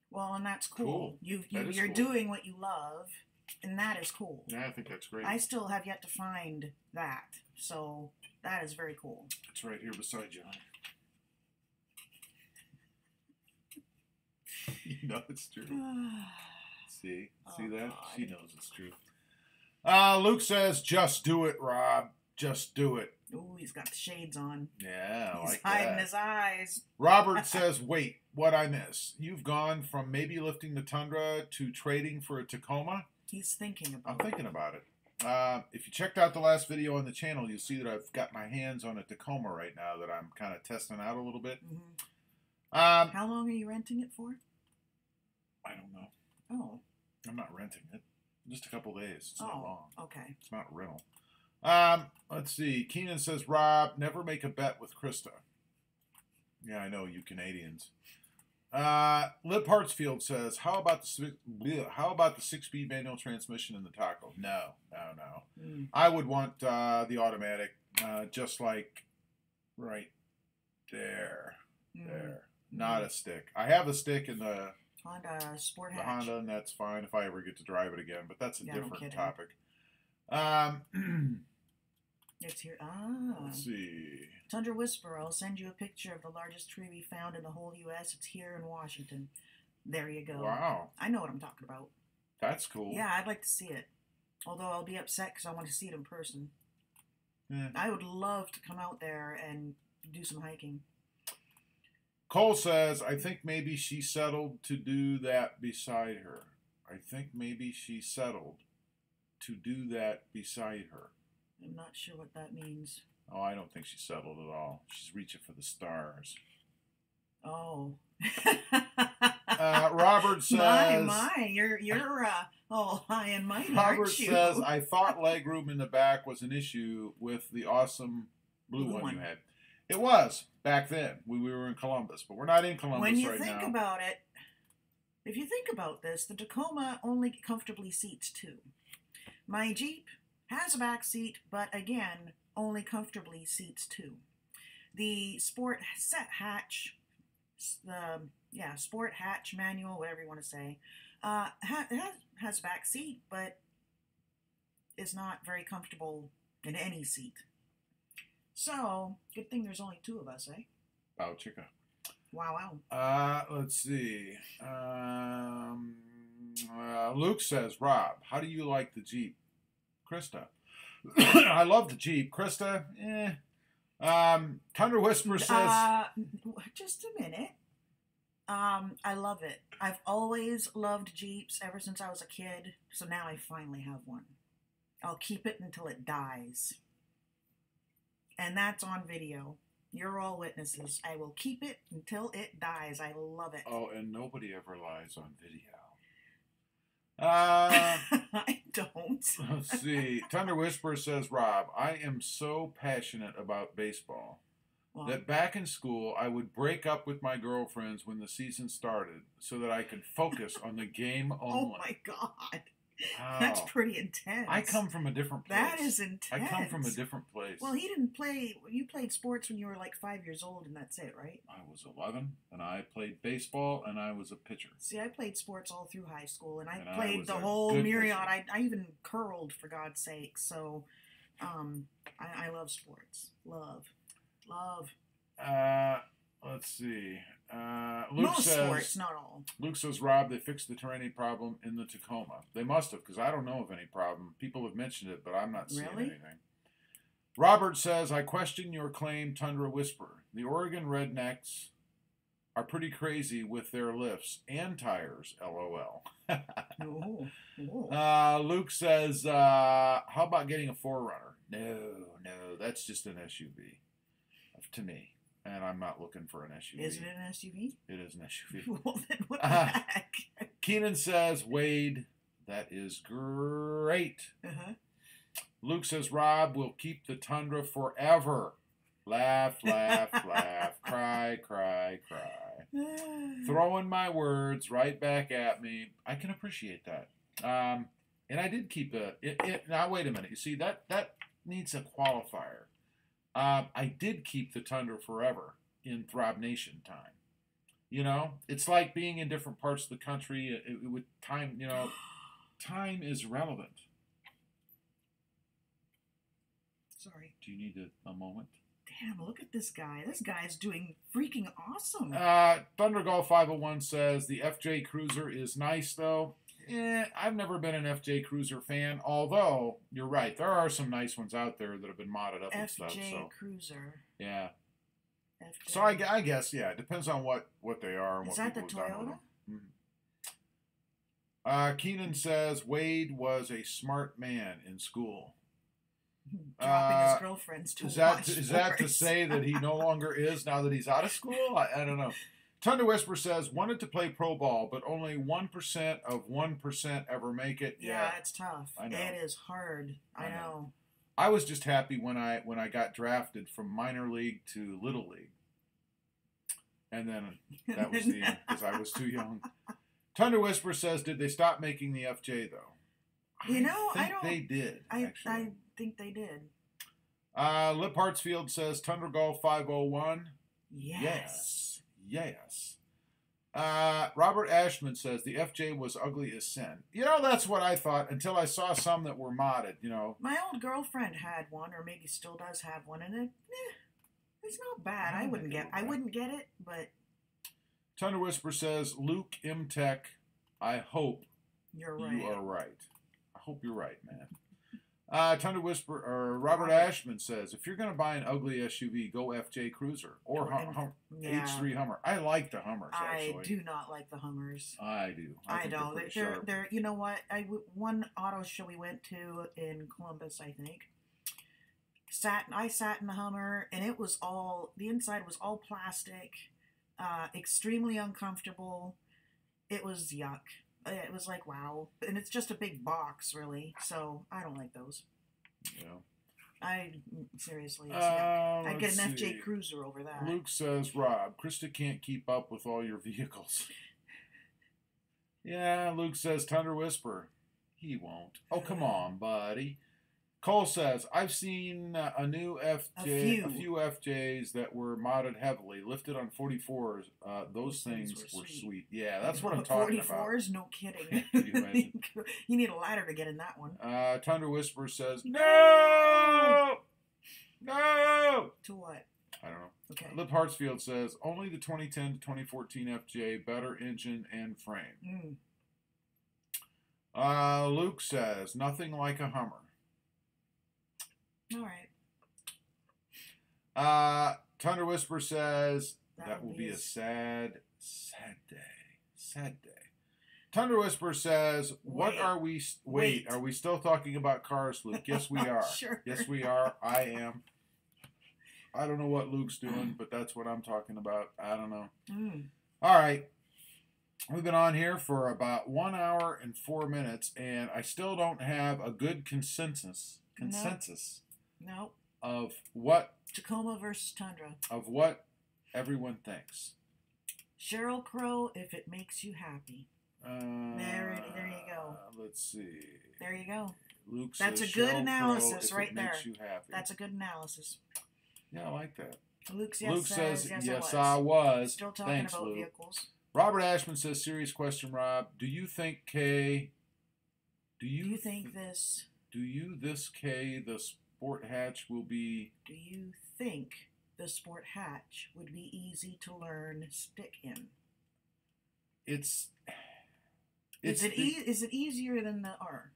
Well, and that's cool. That is You're cool. doing what you love, and that is cool. Yeah, I think that's great. I still have yet to find that, so that is very cool. It's right here beside you. You know it's true. See that? God. She knows it's true. Luke says, just do it, Rob. Just do it. Ooh, he's got the shades on. Yeah, He's like hiding that. his eyes. Robert says, wait, what I miss? You've gone from maybe lifting the Tundra to trading for a Tacoma? He's thinking about I'm thinking about it. If you checked out the last video on the channel, you'll see that I've got my hands on a Tacoma right now that I'm kind of testing out a little bit. How long are you renting it for? I don't know. Oh. I'm not renting it. Just a couple days. It's not long. Okay. It's not a rental. Let's see. Keenan says, Rob, never make a bet with Krista. Yeah, I know, you Canadians. Lip Hartsfield says, how about the 6-speed manual transmission in the Taco? No. I would want the automatic, just like right there. There. Not a stick. I have a stick in the Honda Sport the Hatch. Honda, and that's fine if I ever get to drive it again, but that's a Yeah, no different kidding. topic. It's here. Let's see. Tundra Whisperer, I'll send you a picture of the largest tree we found in the whole U.S. It's here in Washington. There you go. Wow. I know what I'm talking about. That's cool. Yeah, I'd like to see it. Although I'll be upset because I want to see it in person. Yeah. I would love to come out there and do some hiking. Cole says, I think maybe she settled to do that beside her. I think maybe she settled to do that beside her. I'm not sure what that means. Oh, I don't think she settled at all. She's reaching for the stars. Oh. Robert says... You're all high and mighty, Robert aren't you? says, I thought legroom in the back was an issue with the awesome blue one you had. It was back then when we were in Columbus, but we're not in Columbus when you right think now. about it, if you think about this, the Tacoma only comfortably seats 2. My Jeep has a back seat, but again, only comfortably seats 2. The Sport Hatch manual, whatever you want to say, has a back seat, but is not very comfortable in any seat. So, good thing there's only 2 of us, eh? Bow chicka. Wow. Let's see. Luke says, Rob, how do you like the Jeep? Krista. I love the Jeep. Krista, Tundra Whisperer says... just a minute. I love it. I've always loved Jeeps ever since I was a kid, so now I finally have one. I'll keep it until it dies. And that's on video. You're all witnesses. I will keep it until it dies. I love it. Oh, and nobody ever lies on video. I don't. Let's see. Tundra Whisperer says, Rob, I am so passionate about baseball that back in school I would break up with my girlfriends when the season started so that I could focus on the game only. Oh my God. That's Wow. pretty intense. I come from a different place. That is intense. I come from a different place. Well, he didn't play. You played sports when you were like 5 years old, and that's it, right? I was 11, and I played baseball, and I was a pitcher. See, I played sports all through high school, and I And I played was the a whole good myriad. pitcher. I even curled, for God's sake. So, I love sports. Love. Let's see. Luke Most says, sports, not all. Luke says, Rob, they fixed the terrain problem in the Tacoma. They must have, because I don't know of any problem. People have mentioned it, but I'm not seeing Really? anything. Robert says, I question your claim, Tundra Whisperer. The Oregon rednecks are pretty crazy with their lifts and tires, LOL. Luke says, how about getting a 4Runner? No, that's just an SUV to me. And I'm not looking for an SUV. Is it an SUV? It is an SUV. Well, then what the heck? Keenan says, Wade, that is great. Uh-huh. Luke says, Rob will keep the Tundra forever. Laugh, laugh, laugh. Cry, cry, cry. Throwing my words right back at me. I can appreciate that. And I did keep now, wait a minute. You see, that needs a qualifier. I did keep the Tundra forever in ThrobbNation time. You know, it's like being in different parts of the country with time. You know, time is relevant. Sorry. Do you need a moment? Damn, look at this guy. This guy's doing freaking awesome. Thunder Golf 501 says the FJ Cruiser is nice though. I've never been an FJ Cruiser fan, although you're right, there are some nice ones out there that have been modded up and stuff. FJ Cruiser. Yeah. FJ. So I guess, yeah, it depends on what they are and Is what that the people have done with Toyota? them. Keenan says Wade was a smart man in school. Dropping his girlfriends to Is watch that to sports. say that he no longer is now that he's out of school? I don't know. Thunder Whisper says, wanted to play pro ball, but only 1% of 1% ever make it. Yeah, it's tough. I know. It is hard. I know. I was just happy when I got drafted from minor league to little league. And then that was the end because I was too young. Thunder Whisper says, did they stop making the FJ, though? You know, I think they did, actually. I think they did. Lip Hartsfield says, Tundra Golf 501. Yes. Yes. Robert Ashman says the FJ was ugly as sin. You know, that's what I thought until I saw some that were modded, you know. My old girlfriend had one, or maybe still does have one, and it's not bad. I wouldn't get it, but Thunder Whisper says, Luke Imtech, I hope you're right. you are right. I hope you're right, man. Thunder Whisper, or Robert Ashman says, if you're going to buy an ugly SUV, go FJ Cruiser or H3 Hummer. I like the Hummers, actually. I do not like the Hummers. I do. I know. Sharp. They're, you know what? One auto show we went to in Columbus, I think. I sat in the Hummer, and it was the inside was all plastic, extremely uncomfortable. It was yuck. It was like, wow. And it's just a big box, really. So I don't like those. Yeah. Seriously. I'd get an FJ see. Cruiser over that. Luke says, Rob, Krista can't keep up with all your vehicles. Yeah, Luke says, Thunder Whisper. He won't. Oh, come on, buddy. Cole says, I've seen a few FJs that were modded heavily, lifted on 44s. Those things were sweet. Yeah, that's what I'm talking 44s? about. No kidding. Can you imagine? You need a ladder to get in that one. Thunder Whisper says, no! No! To what? I don't know. Okay. Lip Hartsfield says, only the 2010 to 2014 FJ, better engine and frame. Luke says, nothing like a Hummer. All right. Thunder Whisper says that will be a sad day. Sad day. Thunder Whisper says, "What are we? Wait, are we still talking about cars, Luke? Yes, we are. Sure. Yes, we are. I am. I don't know what Luke's doing, but that's what I'm talking about. I don't know. All right." We've been on here for about 1 hour and 4 minutes, and I still don't have a good consensus Nope. of what Tacoma versus Tundra. Of what everyone thinks. Sheryl Crow, if it makes you happy. There you go. Let's see. There you go. Luke That's says, a good "Shell analysis Pro, if right it there. makes you happy." That's a good analysis. Yeah, I like that. Luke says, yes, I was. Still talking Thanks, about Luke. vehicles. Robert Ashman says, serious question, Rob. Do you think K... Do you think this... Do you, this K, the sport hatch will be... Do you think the sport hatch would be easy to learn stick in? Is it easier than the R?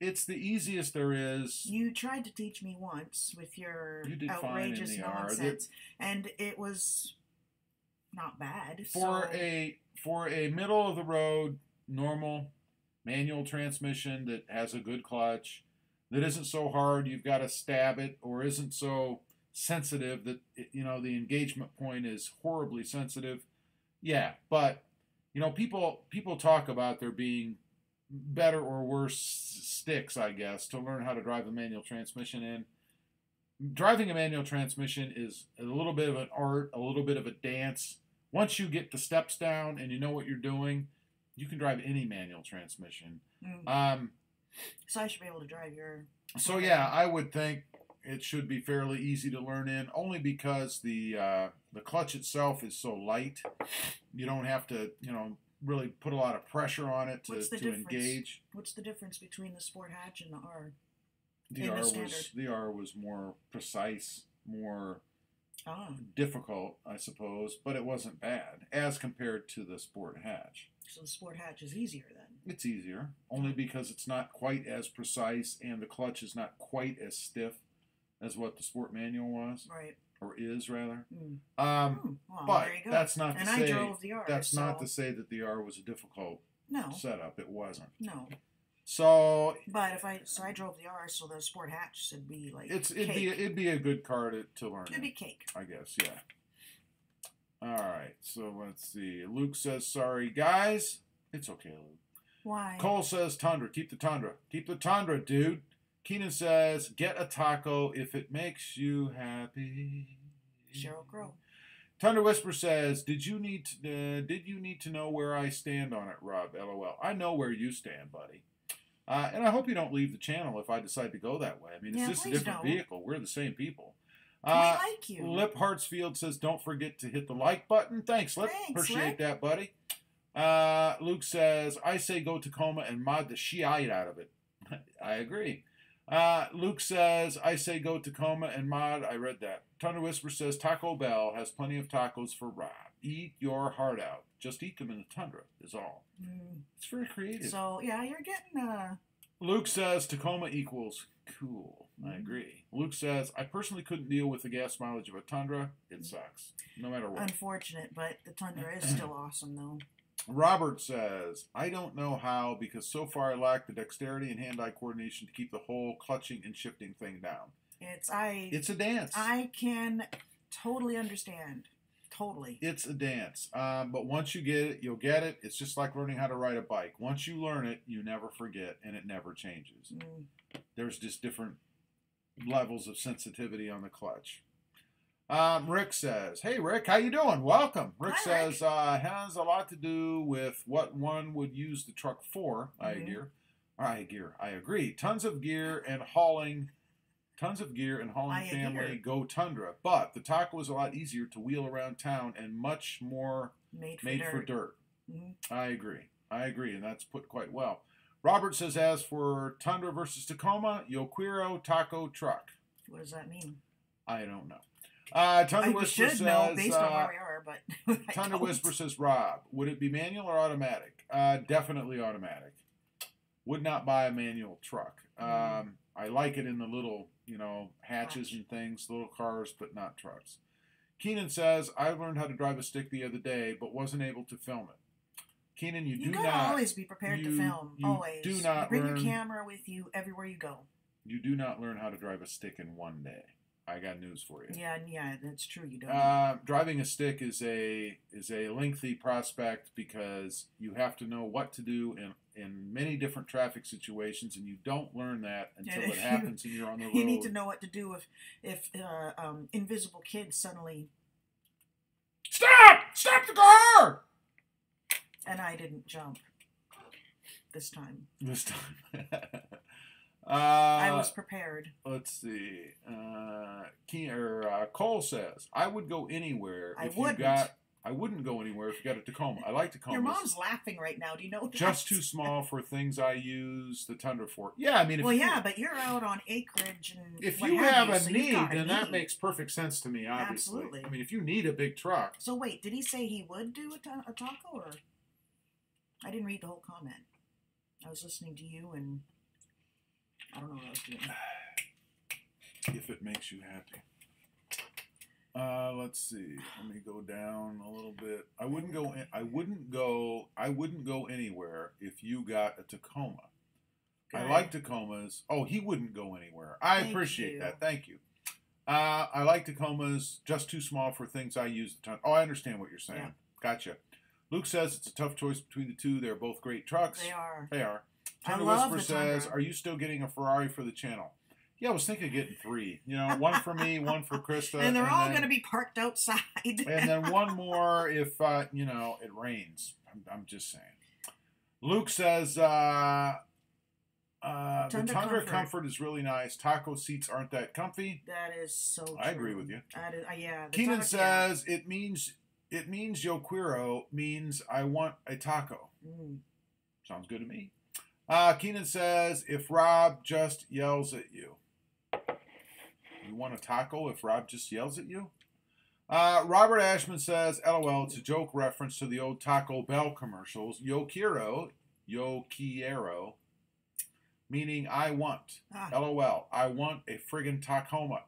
It's the easiest there is. You tried to teach me once with your outrageous nonsense, and it was not bad. For a middle of the road normal manual transmission that has a good clutch, that isn't so hard you've got to stab it, or isn't so sensitive that the engagement point is horribly sensitive. Yeah, but people talk about there being better or worse sticks, I guess, to learn how to drive a manual transmission in. Driving a manual transmission is a little bit of an art, a little bit of a dance. Once you get the steps down and you know what you're doing, you can drive any manual transmission. So I should be able to drive your... So yeah, I would think it should be fairly easy to learn in, only because the clutch itself is so light. You don't have to, really put a lot of pressure on it to engage. What's the difference between the sport hatch and the R? The R was more precise, more difficult, I suppose, but it wasn't bad as compared to the sport hatch. So the sport hatch is easier then? It's easier, only because it's not quite as precise and the clutch is not quite as stiff as what the sport manual was. Right. Or is, rather. Well, but there you go. That's not to say... I drove the R. That's not to say that the R was a difficult setup. It wasn't. No. So... But I drove the R, so the sport hatch should be like it'd be a good car to learn. It'd be cake. I guess, yeah. All right, so let's see. Luke says, sorry, guys. It's okay, Luke. Why? Cole says, Tundra. Keep the Tundra. Keep the Tundra, dude. Keenan says, get a taco if it makes you happy. Cheryl Crow. Thunder Whisper says, did you need to know where I stand on it, Rob? LOL. I know where you stand, buddy. And I hope you don't leave the channel if I decide to go that way. I mean, it's just a different vehicle. We're the same people. We like you. Lip Hartsfield says, don't forget to hit the like button. Thanks, Lip. Appreciate that, buddy. Luke says, I say go Tacoma and mod the shit out of it. I agree. Luke says, I say go Tacoma and mod. I read that. Thunder Whisper says, Taco Bell has plenty of tacos for Rob. Eat your heart out. Just eat them in the Tundra is all. It's very creative. So, yeah, you're getting... Luke says, Tacoma equals cool. I agree. Luke says, I personally couldn't deal with the gas mileage of a Tundra. It sucks. No matter what. Unfortunate, but the Tundra is still awesome, though. Robert says, I don't know how, because so far I lack the dexterity and hand-eye coordination to keep the whole clutching and shifting thing down. It's a dance. I can totally understand. Totally. It's a dance. But once you get it, you'll get it. It's just like learning how to ride a bike. Once you learn it, you never forget, and it never changes. There's just different levels of sensitivity on the clutch. Rick says, hey, Rick, how you doing? Welcome. Rick says, has a lot to do with what one would use the truck for. I agree. Tons of gear and hauling family go Tundra. But the Taco is a lot easier to wheel around town and much more made for dirt. I agree. And that's put quite well. Robert says, as for Tundra versus Tacoma, Yo Quiero Taco Truck. What does that mean? I don't know. Thunder Whisper says, know based on where we are, but Thunder Whisper says, Rob, would it be manual or automatic? Definitely automatic. Would not buy a manual truck. I like it in the little, hatches and things, little cars, but not trucks. Keenan says, I learned how to drive a stick the other day, but wasn't able to film it. Keenan, you do not always be prepared to film. Always. Do not bring your camera with you everywhere you go. You do not learn how to drive a stick in one day. I got news for you. Yeah, that's true. You don't. Driving a stick is a lengthy prospect because you have to know what to do in many different traffic situations, and you don't learn that until it happens and you're on the road. You need to know what to do if invisible kids suddenly. Stop the car! And I didn't jump this time. This time. I was prepared. Let's see. Cole says, I would go anywhere if you got... I wouldn't go anywhere if you got a Tacoma. I like Tacoma. Your mom's laughing right now. Do you know that? Just too small for things I use the Tundra for. Yeah, I mean... but you're out on acreage and if you have a need, then that makes perfect sense to me, obviously. Absolutely. I mean, if you need a big truck... So wait, did he say he would do a taco, or... I didn't read the whole comment. I was listening to you, and I don't know what I was doing. If it makes you happy. Let's see. Let me go down a little bit. I wouldn't go anywhere if you got a Tacoma. Good. I like Tacomas. Oh, he wouldn't go anywhere. I appreciate that. Thank you. I like Tacomas. Just too small for things I use a ton. Oh, I understand what you're saying. Yeah. Gotcha. Luke says it's a tough choice between the two. They're both great trucks. They are. They are. Tundra Whisper says, "Are you still getting a Ferrari for the channel?" Yeah, I was thinking of getting 3. You know, one for me, one for Krista. And they're all going to be parked outside. And then one more if, you know, it rains. I'm just saying. Luke says, the Tundra Comfort is really nice. Taco seats aren't that comfy. That is so true. I agree with you. That is, yeah. Keenan says, it means yo quiero means I want a taco. Sounds good to me. Keenan says, if Rob just yells at you. You want a taco if Rob just yells at you? Robert Ashman says, LOL, it's a joke reference to the old Taco Bell commercials. Yo quiero, meaning I want. LOL, I want a friggin' Tacoma.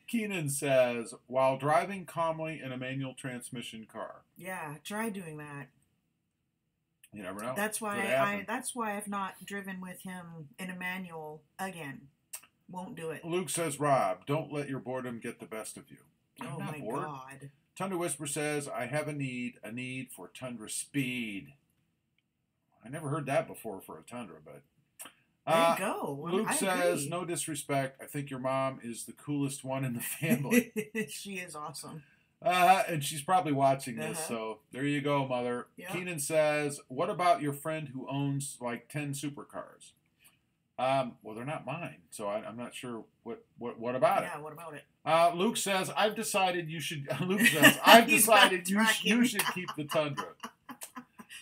Keenan says, while driving calmly in a manual transmission car. Yeah, try doing that. You never know. That's why I've not driven with him in a manual again. Won't do it. Luke says, Rob, don't let your boredom get the best of you. Oh my God. Tundra Whisper says, I have a need for Tundra speed. I never heard that before for a Tundra, but there you go. Luke says, no disrespect. I think your mom is the coolest one in the family. She is awesome. And she's probably watching this, so there you go, Mother. Yep. Keenan says, what about your friend who owns like 10 supercars? Well, they're not mine, so I'm not sure what about it. Yeah, what about it? Luke says, I've decided you should. Luke says, I've decided you should keep the Tundra.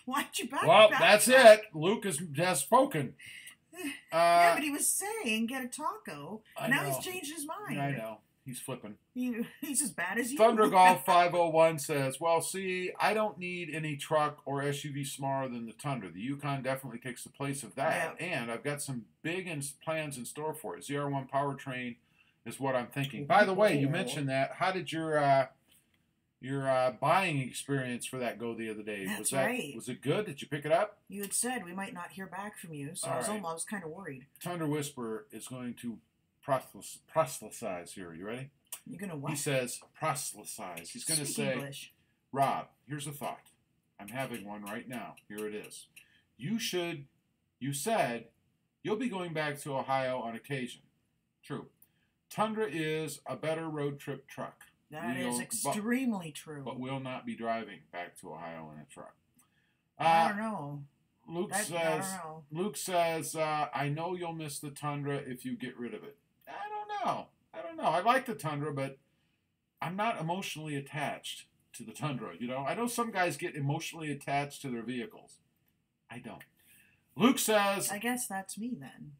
Why'd you back? Well, that's it. Luke has spoken. Yeah, but he was saying get a taco. Now he's changed his mind. I know. He's flipping. He's as bad as you. Thunder Golf 501 says, well, see, I don't need any truck or SUV smaller than the Tundra. The Yukon definitely takes the place of that. Yeah. And I've got some big plans in store for it. ZR1 powertrain is what I'm thinking. By the way, you mentioned that. How did your buying experience for that go the other day? That's right. Was it good? Did you pick it up? You had said we might not hear back from you, so I was almost kind of worried. Tundra Whisper is going to proselytize here. You ready? You're going to what? He says proselytize. He's going to say, English. Rob, here's a thought. I'm having one right now. Here it is. You said you'll be going back to Ohio on occasion. True. Tundra is a better road trip truck. That is extremely true. But we'll not be driving back to Ohio in a truck. I don't know. Luke says, I know you'll miss the Tundra if you get rid of it. I don't know. I like the Tundra, but I'm not emotionally attached to the Tundra. You know, I know some guys get emotionally attached to their vehicles. I don't. Luke says, I guess that's me then.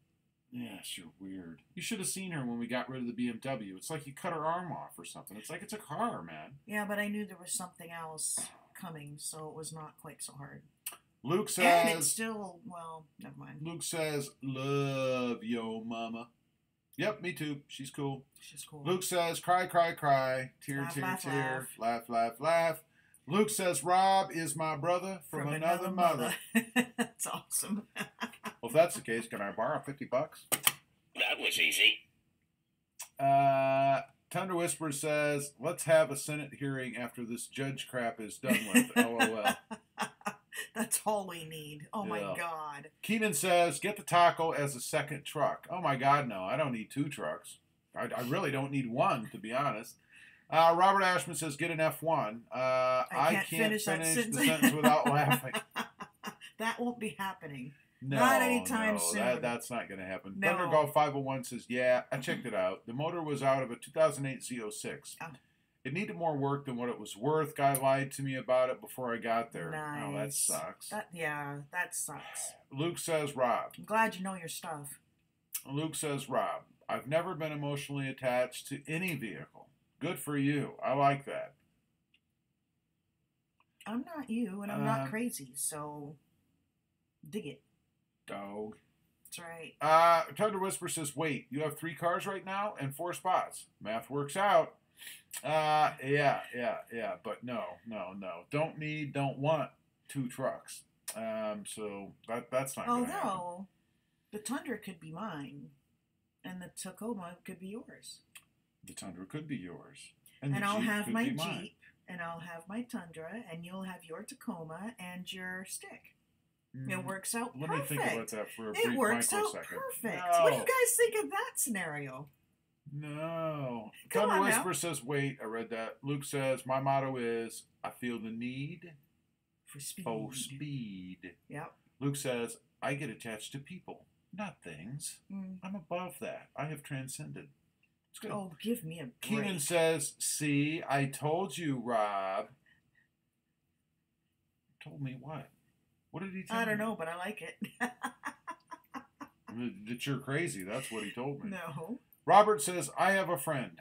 Yes, you're weird. You should have seen her when we got rid of the BMW. It's like you cut her arm off or something. It's like it's a car, man. Yeah, but I knew there was something else coming, so it was not quite so hard. Luke says... And it's still, well, never mind. Luke says, love yo mama. Yep, me too. She's cool. She's cool. Luke says, cry, cry, cry. Tear, laugh, tear, laugh, tear. Laugh, laugh, laugh. Luke says, Rob is my brother from another mother. That's awesome. Well, if that's the case, can I borrow $50? That was easy. Tundra Whisper says, let's have a Senate hearing after this judge crap is done with. LOL. That's all we need. Oh, my God. Keenan says, get the taco as a second truck. Oh, my God, no. I don't need 2 trucks. I really don't need 1, to be honest. Robert Ashman says, get an F1. I can't finish that the sentence without laughing. That won't be happening. No, not anytime no, soon. That's not going to happen. No. Thunder Golf 501 says, yeah, I checked it out. The motor was out of a 2008 Z06. Oh. It needed more work than what it was worth. Guy lied to me about it before I got there. Nice. Oh, that sucks. That sucks. Luke says, Rob. I'm glad you know your stuff. Luke says, Rob, I've never been emotionally attached to any vehicle. Good for you. I like that. I'm not you, and I'm not crazy, so dig it. Dog. That's right. Tundra Whisper says, wait, you have 3 cars right now and 4 spots. Math works out. Yeah. But no. Don't want 2 trucks. So that's not going to happen. Although, the Tundra could be mine, and the Tacoma could be yours. The Tundra could be yours. And I'll have my Jeep, and I'll have my Tundra, and you'll have your Tacoma and your stick. It works out perfect. Let me think about that for a brief microsecond. It works out perfect. No. What do you guys think of that scenario? No. Come Thunder on Whisper now. says, wait, I read that. Luke says, my motto is, I feel the need For speed. Yep. Luke says, I get attached to people, not things. I'm above that. I have transcended. It's good. Oh, give me a break. Keenan says, see, I told you, Rob. Told me what? What did he tell me? I don't know, but I like it. That you're crazy. That's what he told me. No. Robert says, I have a friend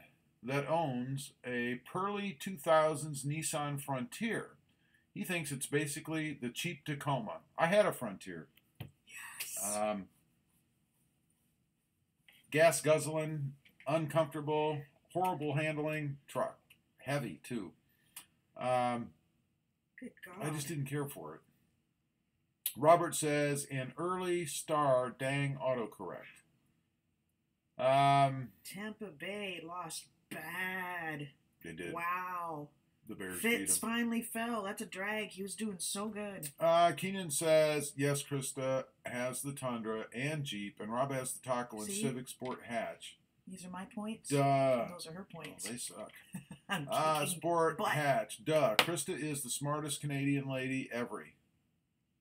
that owns a Pearly 2000s Nissan Frontier. He thinks it's basically the cheap Tacoma. I had a Frontier. Yes. Gas guzzling, uncomfortable, horrible handling truck. Heavy, too. Good God. I just didn't care for it. Robert says, an early star dang autocorrect. Tampa Bay lost bad. They did. Wow. The Bears beat Fitz him. finally fell. That's a drag. He was doing so good. Keenan says, yes, Krista has the Tundra and Jeep, and Rob has the Taco and Civic Sport Hatch. These are my points. Duh. Those are her points. Oh, they suck. I'm kicking Sport butt. Hatch. Duh. Krista is the smartest Canadian lady ever.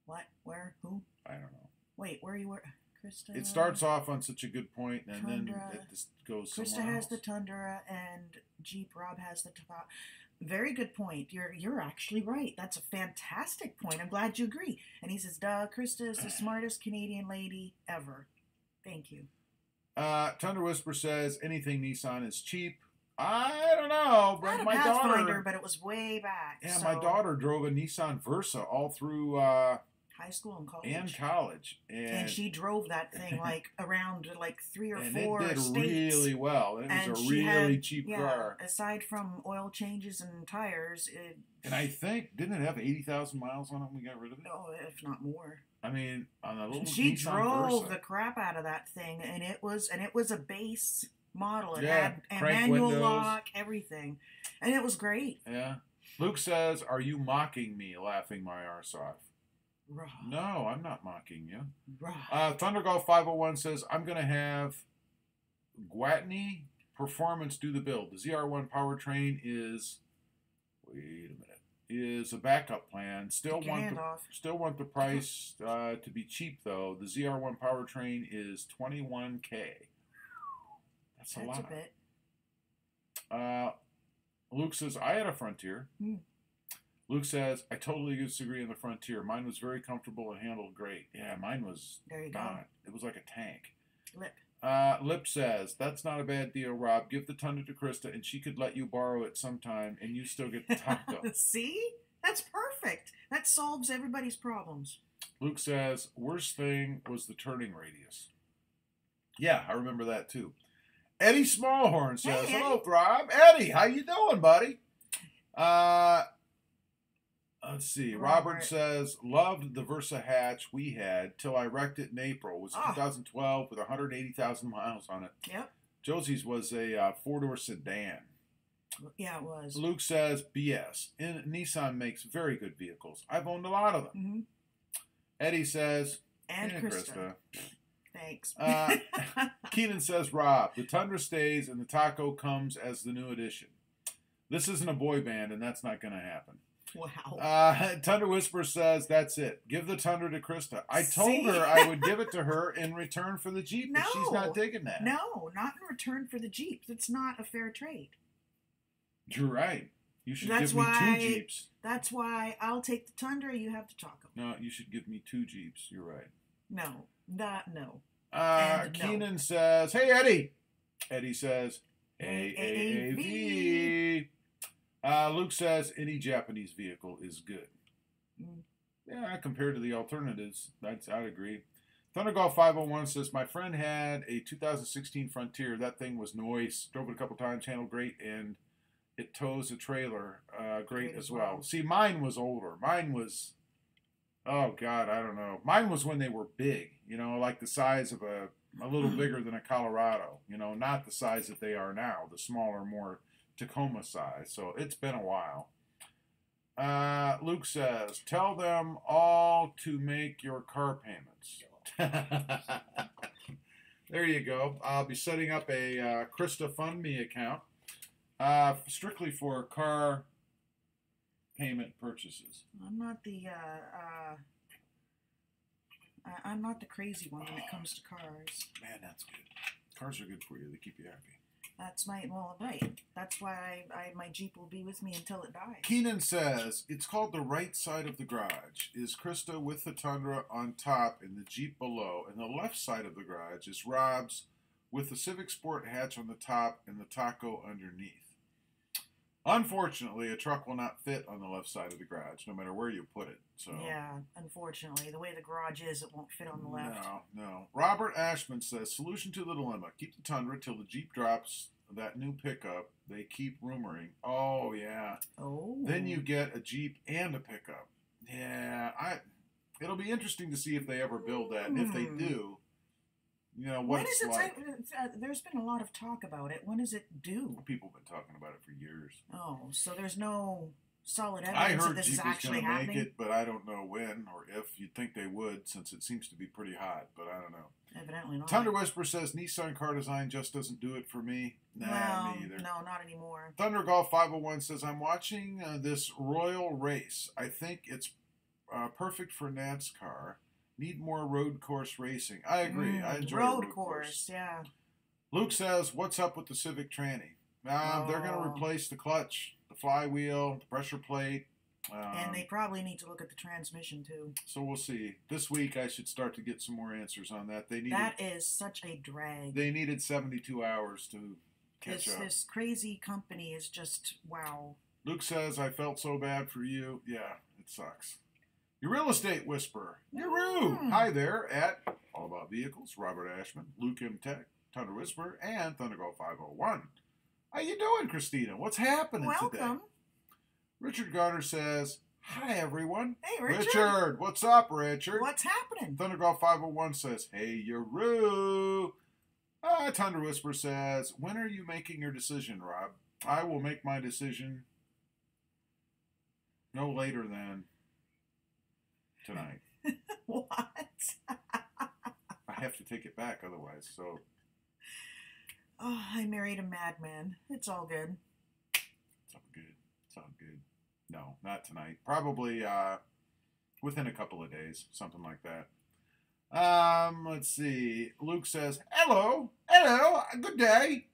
What? Where? Who? I don't know. Wait, where you were? Krista? It starts off on such a good point, and Tundra. then it just goes Krista somewhere has else. the Tundra, and Jeep. Rob has the Tacoma. Very good point. You're actually right. That's a fantastic point. I'm glad you agree. And he says, duh, Krista is the smartest Canadian lady ever. Thank you. Tundra Whisper says, anything Nissan is cheap. I don't know, but Not a my Pathfinder, daughter... but it was way back. Yeah, so my daughter drove a Nissan Versa all through... high school and college. And college. And she drove that thing like around like 3 or and 4 it did states. really well. It was a really cheap car. Aside from oil changes and tires, it... And I think, didn't it have 80,000 miles on it when we got rid of it? No, if not more. I mean, on a little She Nissan drove Versa. the crap out of that thing, and it was a base model. It Yeah, had a crank manual windows. lock, everything, and it was great. Yeah. Luke says, are you mocking me, laughing my arse off? Raw. No, I'm not mocking you. Raw. Thunder Golf 501 says, I'm going to have Gwatney Performance do the build. The ZR1 powertrain is, wait a minute, is a backup plan. Still want the price to be cheap, though. The ZR1 powertrain is $21K. That's a lot. A bit. Luke says, I had a Frontier. Luke says, I totally disagree on the Frontier. Mine was very comfortable and handled great. Yeah, mine was There you not. go. It was like a tank. Lip. Lip says, that's not a bad deal, Rob. Give the Tundra to Krista, and she could let you borrow it sometime, and you still get the Taco. See? That's perfect. That solves everybody's problems. Luke says, worst thing was the turning radius. Yeah, I remember that, too. Eddie Smallhorn says, Hey, hello, Rob. Eddie, how you doing, buddy? Let's see. Robert says, loved the Versa hatch we had till I wrecked it in April. It was 2012 with 180,000 miles on it. Yep. Josie's was a four-door sedan. Yeah, it was. Luke says, BS. Nissan makes very good vehicles. I've owned a lot of them. Mm-hmm. Eddie says, and Krista. Thanks. Keenan says, Rob, the Tundra stays and the Taco comes as the new addition. This isn't a boy band, and that's not going to happen. Wow. Tundra Whisper says, that's it. Give the Tundra to Krista. I told her I would give it to her in return for the Jeep, but she's not digging that. No, not in return for the Jeep. That's not a fair trade. You're right. You should give me 2 Jeeps. That's why I'll take the Tundra, you have the Taco. No, you should give me 2 Jeeps. You're right. No. No. Keenan says, hey, Eddie. Eddie says, AAV. Luke says, any Japanese vehicle is good. Yeah, compared to the alternatives, I'd agree. Thunder Golf 501 says, my friend had a 2016 Frontier. That thing was noise. Drove it a couple times, handled great, and it tows a trailer great as well. See, mine was older. Mine was, oh, God, I don't know. Mine was when they were big, like the size of a little bigger than a Colorado, not the size that they are now, the smaller, more Tacoma size. So it's been a while. Luke says, tell them all to make your car payments. There you go. I'll be setting up a Krista Fund Me account. Strictly for car payment purchases. I'm not the crazy one when it comes to cars. Man, that's good. Cars are good for you. They keep you happy. That's right. That's why my Jeep will be with me until it dies. Keenan says, it's called the right side of the garage. Is Krista with the Tundra on top and the Jeep below, and the left side of the garage is Rob's with the Civic Sport hatch on the top and the Taco underneath. Unfortunately, a truck will not fit on the left side of the garage, no matter where you put it. So yeah, unfortunately, the way the garage is, it won't fit on the left. No. Robert Ashman says, solution to the dilemma. Keep the Tundra till the Jeep drops that new pickup they keep rumoring. Oh, yeah. Oh. Then you get a Jeep and a pickup. Yeah, it'll be interesting to see if they ever build that. And if they do, what it's like. There's been a lot of talk about it. When is it due? People have been talking about it for years. Oh, so there's no solid evidence that this is actually happening? I heard Jeep was going to make it, but I don't know when or if. You'd think they would, since it seems to be pretty hot, but I don't know. Evidently not. Thunder Whisper says, Nissan car design just doesn't do it for me. Nah, me either. No, not anymore. Thunder Golf 501 says, I'm watching this Royal race. I think it's perfect for NASCAR. Need more road course racing. I agree. I enjoy road course. Yeah. Luke says, what's up with the Civic Tranny? They're going to replace the clutch, the flywheel, the pressure plate. And they probably need to look at the transmission, too. So we'll see. This week, I should start to get some more answers on that. That is such a drag. They needed 72 hours to catch up. This crazy company is just, wow. Luke says, I felt so bad for you. Yeah, it sucks. Your real estate whisperer. Yuru. Hi there at All About Vehicles, Robert Ashman, Luke M. Tech, Thunder Whisperer, and Thundergirl 501. How you doing, Christina? What's happening today? Welcome. Richard Garner says, hi, everyone. Hey, Richard. Richard, what's up, Richard? What's happening? Thundergirl 501 says, hey, Yuru. Thunder Whisperer says, when are you making your decision, Rob? I will make my decision no later than tonight. What? I have to take it back otherwise, so. Oh, I married a madman. It's all good. It's all good. It's all good. No, not tonight. Probably within a couple of days, something like that. Let's see. Luke says, hello, good day.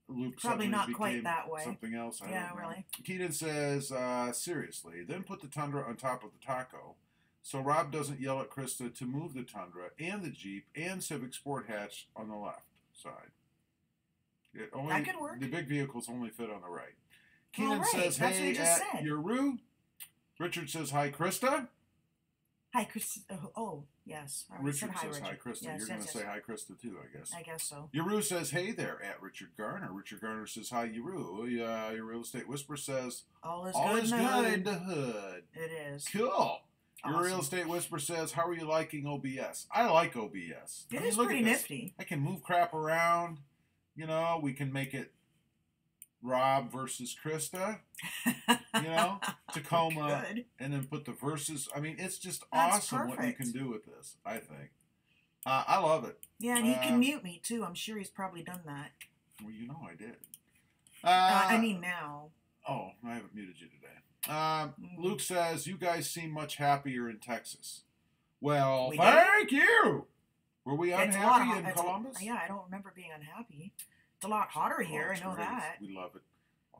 Luke probably not quite that way. Something else. I don't know. Really. Keaton says, seriously, then put the Tundra on top of the Taco, so Rob doesn't yell at Krista to move the Tundra and the Jeep and Civic Sport hatch on the left side. That could work. The big vehicles only fit on the right. Keenan says, hey, at Yuru. Richard says, hi, Krista. Hi, Krista. Oh, yes. Richard says, hi, Krista. Yes, You're going to say hi, Krista, too, I guess. I guess so. Yuru says, hey there, at Richard Garner. Richard Garner says, hi, Yuru. Your real estate whisperer says, all is good in the hood. It is. Cool. Awesome. Your real estate whisperer says, how are you liking OBS? I like OBS. It is pretty nifty. I can move crap around. We can make it Rob versus Krista, Tacoma, and then put the verses. I mean, it's just awesome what you can do with this, I think. I love it. Yeah, and he can mute me, too. I'm sure he's probably done that. Well, I did. I mean now. Oh, I haven't muted you today. Mm. Luke says, you guys seem much happier in Texas. Well, We thank you. Were we It's a lot unhappy in it's a- Columbus? yeah, I don't remember being unhappy. It's a lot hotter here. Oh, I it's know great. that. We love it.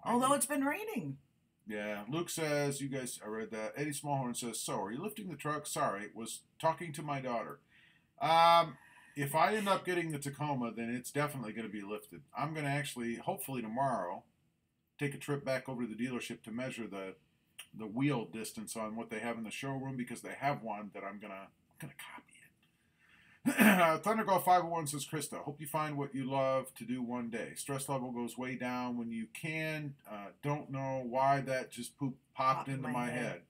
Although it's been raining. Yeah, Luke says, you guys, I read that. Eddie Smallhorn says, so, are you lifting the truck? Sorry, was talking to my daughter. If I end up getting the Tacoma, then it's definitely going to be lifted. I'm going to actually, hopefully tomorrow, take a trip back over to the dealership to measure the wheel distance on what they have in the showroom, because they have one that I'm gonna copy it. Thundergolf 501 says, Krista, hope you find what you love to do one day. Stress level goes way down when you can. Don't know why that just popped into my head.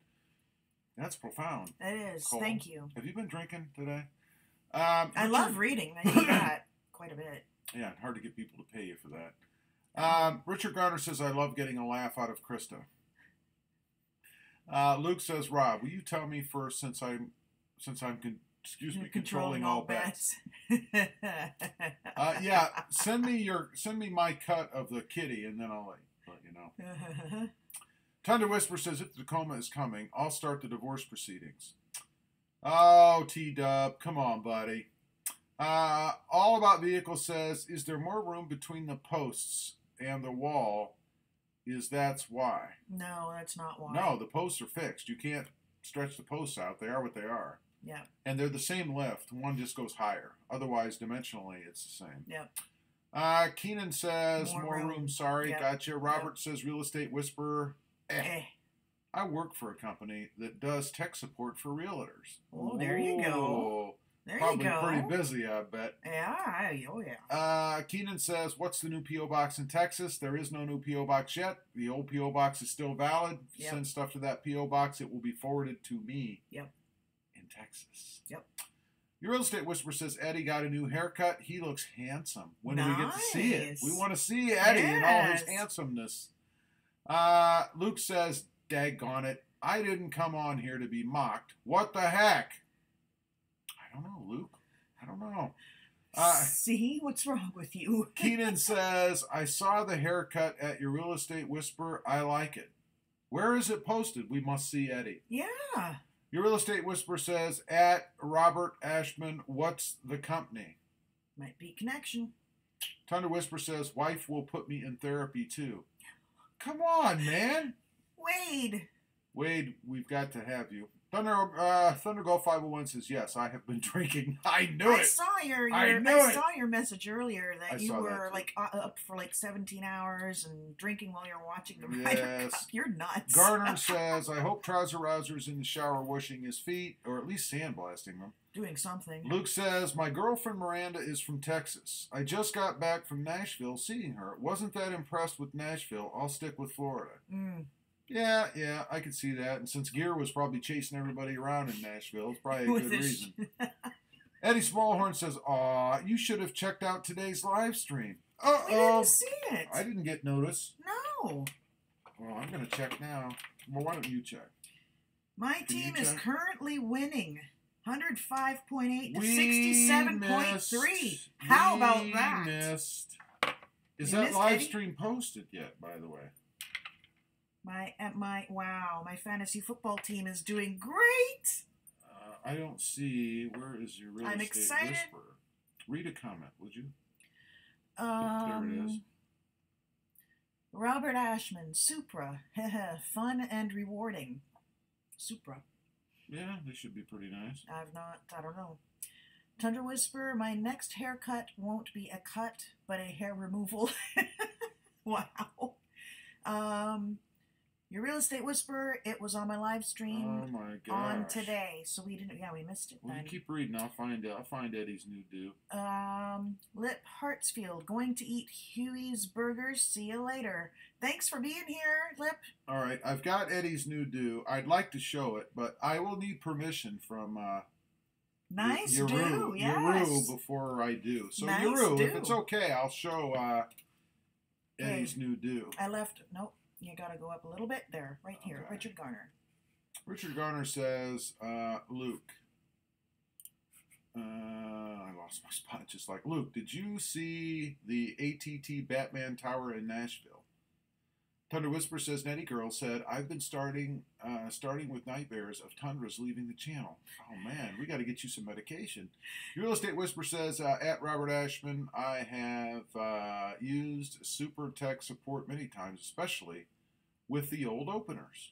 That's profound. It is. Cole. Thank you. Have you been drinking today? I love reading. I do that quite a bit. Yeah, hard to get people to pay you for that. Richard Garner says, I love getting a laugh out of Krista. Luke says, Rob, will you tell me first, since I'm controlling all bets. Yeah, send me my cut of the kitty, and then I'll let you know. Tundra Whisper says, if the Tacoma is coming, I'll start the divorce proceedings. Oh, T-Dub, come on, buddy. All About Vehicle says, is there more room between the posts and the wall? That's why. No, that's not why. No, the posts are fixed. You can't stretch the posts out. They are what they are. Yeah. And they're the same lift. One just goes higher. Otherwise, dimensionally, it's the same. Yep. Keenan says, more room. Sorry, yep. Gotcha. Robert says, Real Estate Whisperer. I work for a company that does tech support for realtors. Oh, there you go. There Probably you go. pretty busy, I bet. Yeah, oh yeah. Keenan says, what's the new P.O. Box in Texas? There is no new P.O. Box yet. The old P.O. Box is still valid. If you send stuff to that P.O. Box, it will be forwarded to me in Texas. Yep. Your Real Estate Whisperer says, Eddie got a new haircut. He looks handsome. When do we get to see it? We want to see Eddie in all his handsomeness. Luke says, daggone it, I didn't come on here to be mocked. What the heck? I don't know, Luke. I don't know. See? What's wrong with you? Keenan says, I saw the haircut at your Real Estate Whisperer. I like it. Where is it posted? We must see Eddie. Yeah. Your Real Estate Whisperer says, at Robert Ashman, what's the company? Might be Connection. Thunder Whisperer says, wife will put me in therapy too. Come on, man. Wade, we've got to have you. Thunder Golf 501 says, yes, I have been drinking. I knew it. I saw your message earlier that you were like up for like 17 hours and drinking while you're watching the Ryder Cup. You're nuts. Garner says, I hope Trouser Rouser's in the shower washing his feet, or at least sandblasting them. Doing something. Luke says, my girlfriend Miranda is from Texas. I just got back from Nashville seeing her. Wasn't that impressed with Nashville. I'll stick with Florida. Yeah, I could see that. And since Gear was probably chasing everybody around in Nashville, it's probably a good reason. Eddie Smallhorn says, aw, you should have checked out today's live stream. Uh-oh. We didn't see it. I didn't get notice. No. Well, I'm going to check now. Well, why don't you check? My team is currently winning 105.8 to 67.3. How about that? Missed. Is that live stream posted yet, by the way? My fantasy football team is doing great. I don't see. Where is your Real Estate excited. Whisperer? Read a comment, would you? There it is. Robert Ashman, Supra, fun and rewarding. Supra. Yeah, they should be pretty nice. I don't know. Tundra Whisperer, my next haircut won't be a cut, but a hair removal. Wow. Your Real Estate Whisperer, it was on my live stream on today, so we missed it. Well, you keep reading. I'll find Eddie's new do. Lip Hartsfield, going to eat Huey's Burgers. See you later. Thanks for being here, Lip. All right, I've got Eddie's new do. I'd like to show it, but I will need permission from Yuru before I do. So Yuru, if it's okay, I'll show Eddie's new do. Nope. You gotta go up a little bit there, right here. Okay. Richard Garner. Richard Garner says, Luke. I lost my spot just like Luke. Did you see the ATT Batman Tower in Nashville? Thunder Whisper says, Nettie Girl said, I've been starting with nightmares of tundras leaving the channel. Oh, man, we got to get you some medication. Your Real Estate Whisper says, at Robert Ashman, I have used Super Tech support many times, especially with the old openers.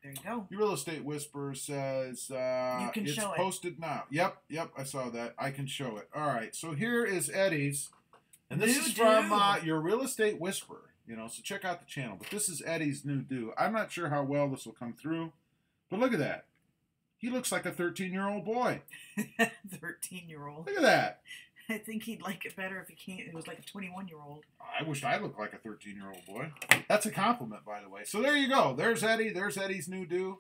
There you go. Your Real Estate Whisper says, it's show it. posted now. Yep, I saw that. I can show it. All right, so here is Eddie's. And this is from Your Real Estate Whisperer. You know, so check out the channel. But this is Eddie's new do. I'm not sure how well this will come through. But look at that. He looks like a 13-year-old boy. 13-year-old. Look at that. I think he'd like it better if it was like a 21-year-old. I wish I looked like a 13-year-old boy. That's a compliment, by the way. So there you go. There's Eddie. There's Eddie's new do.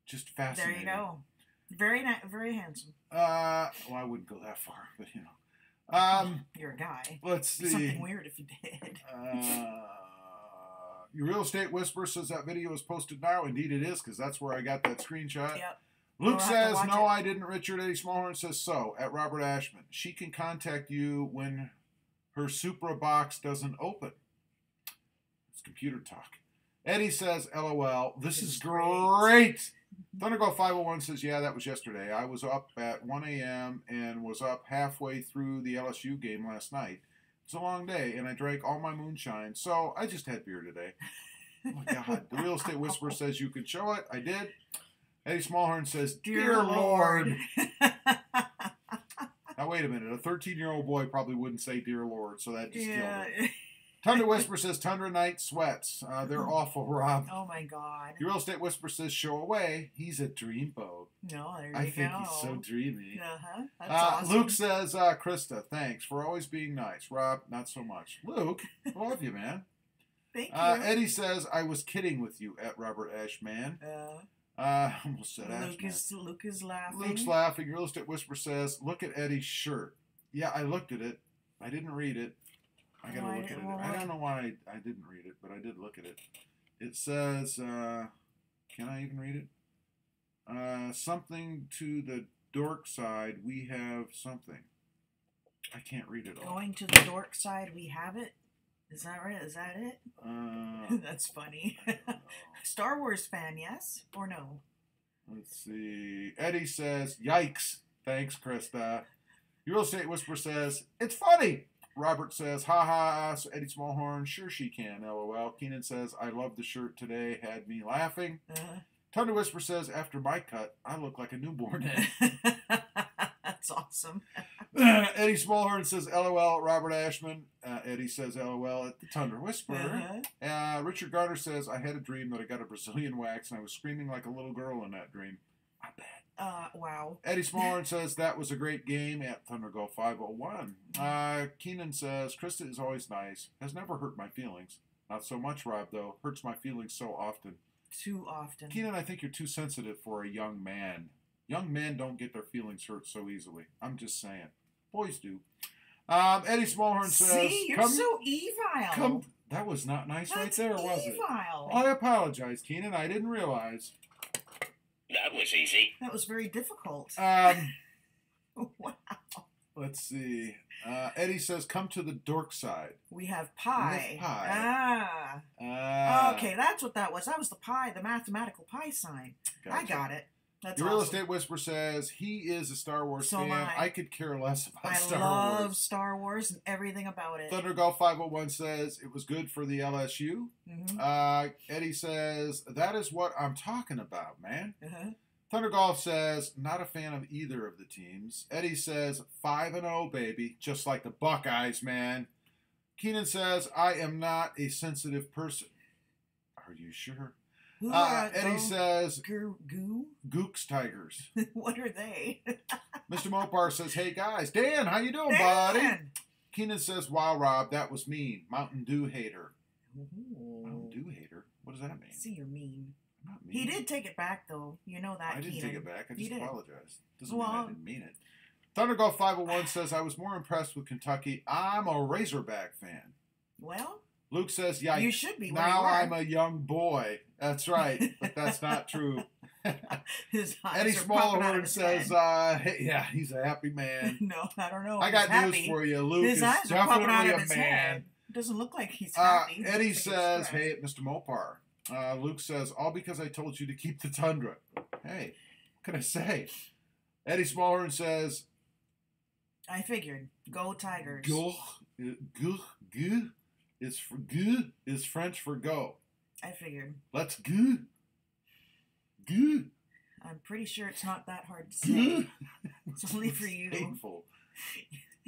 Just fascinating. There you go. Very very handsome. Well, I wouldn't go that far, but you know. You're a guy. Let's see. Something weird if you did. Your Real Estate Whisperer says that video is posted now. Indeed it is, because that's where I got that screenshot. Yep. Luke says, no, I didn't. Richard Eddie Smallhorn says, so, at Robert Ashman. She can contact you when her Supra box doesn't open. It's computer talk. Eddie says, LOL, this is great. Thundergirl 501 says, yeah, that was yesterday. I was up at 1 a.m. and was up halfway through the LSU game last night. It's a long day, and I drank all my moonshine, so I just had beer today. Oh, my God. The Real Estate Whisperer says you can show it. I did. Eddie Smallhorn says, Dear Lord. Now, wait a minute. A 13-year-old boy probably wouldn't say Dear Lord, so that just killed it. Tundra Whisper says, Tundra Night Sweats. They're awful, Rob. Oh, my God. Your Real Estate Whisper says, show away. He's a dreamboat. No, there you I go. think he's so dreamy. Uh-huh. That's awesome. Luke says, Krista, thanks for always being nice. Rob, not so much. Luke, I love you, man. Thank you. Eddie says, I was kidding with you at Robert Ashman. Almost said Ashman. Luke is laughing. Luke's laughing. Real Estate Whisper says, look at Eddie's shirt. Yeah, I looked at it. I didn't read it. I gotta look at it. I don't know why I didn't read it, but I did look at it. It says, can I even read it? Something to the dork side, we have something. I can't read it all. Going to the dork side, we have it? Is that right? Is that it? That's funny. Star Wars fan, yes or no? Let's see. Eddie says, yikes. Thanks, Krista. Your Real Estate Whisperer says, it's funny. Robert says, ha ha. So Eddie Smallhorn, sure she can, LOL. Keenan says, I love the shirt today. Had me laughing. Tundra Whisper says, after my cut, I look like a newborn. That's awesome. Eddie Smallhorn says, LOL at Robert Ashman. Eddie says, LOL at the Tundra Whisperer. Richard Garner says, I had a dream that I got a Brazilian wax and I was screaming like a little girl in that dream. I bet. Wow. Eddie Smallhorn says, that was a great game at Thundergirl 501. Keenan says, Krista is always nice. Has never hurt my feelings. Not so much, Rob, though. Hurts my feelings so often. Too often. Keenan, I think you're too sensitive for a young man. Young men don't get their feelings hurt so easily. I'm just saying. Boys do. Eddie Smallhorn says, see, you're so evil. That was not nice right there, was it? Evil. I apologize, Keenan. I didn't realize. That was easy. That was very difficult. Wow. Let's see. Eddie says, come to the dork side. We have pie. We have pie. Okay, that's what that was. That was the pie, the mathematical pie sign. Gotcha. I got it. That's Your awesome. Real Estate Whisperer says, he is a Star Wars fan. I could care less about Star Wars. I love Star Wars and everything about it. Thundergolf 501 says, it was good for the LSU. Eddie says, that is what I'm talking about, man. Thundergolf says, not a fan of either of the teams. Eddie says, 5-0, baby, just like the Buckeyes, man. Keenan says, I am not a sensitive person. Are you sure? Eddie says, Gooks Tigers. What are they? Mr. Mopar says, hey guys. Dan, how you doing, buddy? Keenan says, wow, Rob, that was mean. Mountain Dew hater. Ooh. Mountain Dew hater? What does that mean? See, you're mean. I'm not mean. He did take it back, though. You know that, I didn't Keenan. take it back. I just apologized. Doesn't mean I didn't mean it. Thundergolf 501 says, I was more impressed with Kentucky. I'm a Razorback fan. Well, Luke says, yeah, you should be. Now I'm a young boy. That's right, but that's not true. Eddie Smallhorn says, yeah, he's a happy man. No, I don't know. I got news for you. Luke is definitely a man. It doesn't look like he's happy. Eddie says, hey, Mr. Mopar. Luke says, all because I told you to keep the Tundra. Hey, what can I say? Eddie Smallhorn says, I figured. Go Tigers. Go is French for go. I figured. Let's go. Go. I'm pretty sure it's not that hard to say. It's only for you. Painful.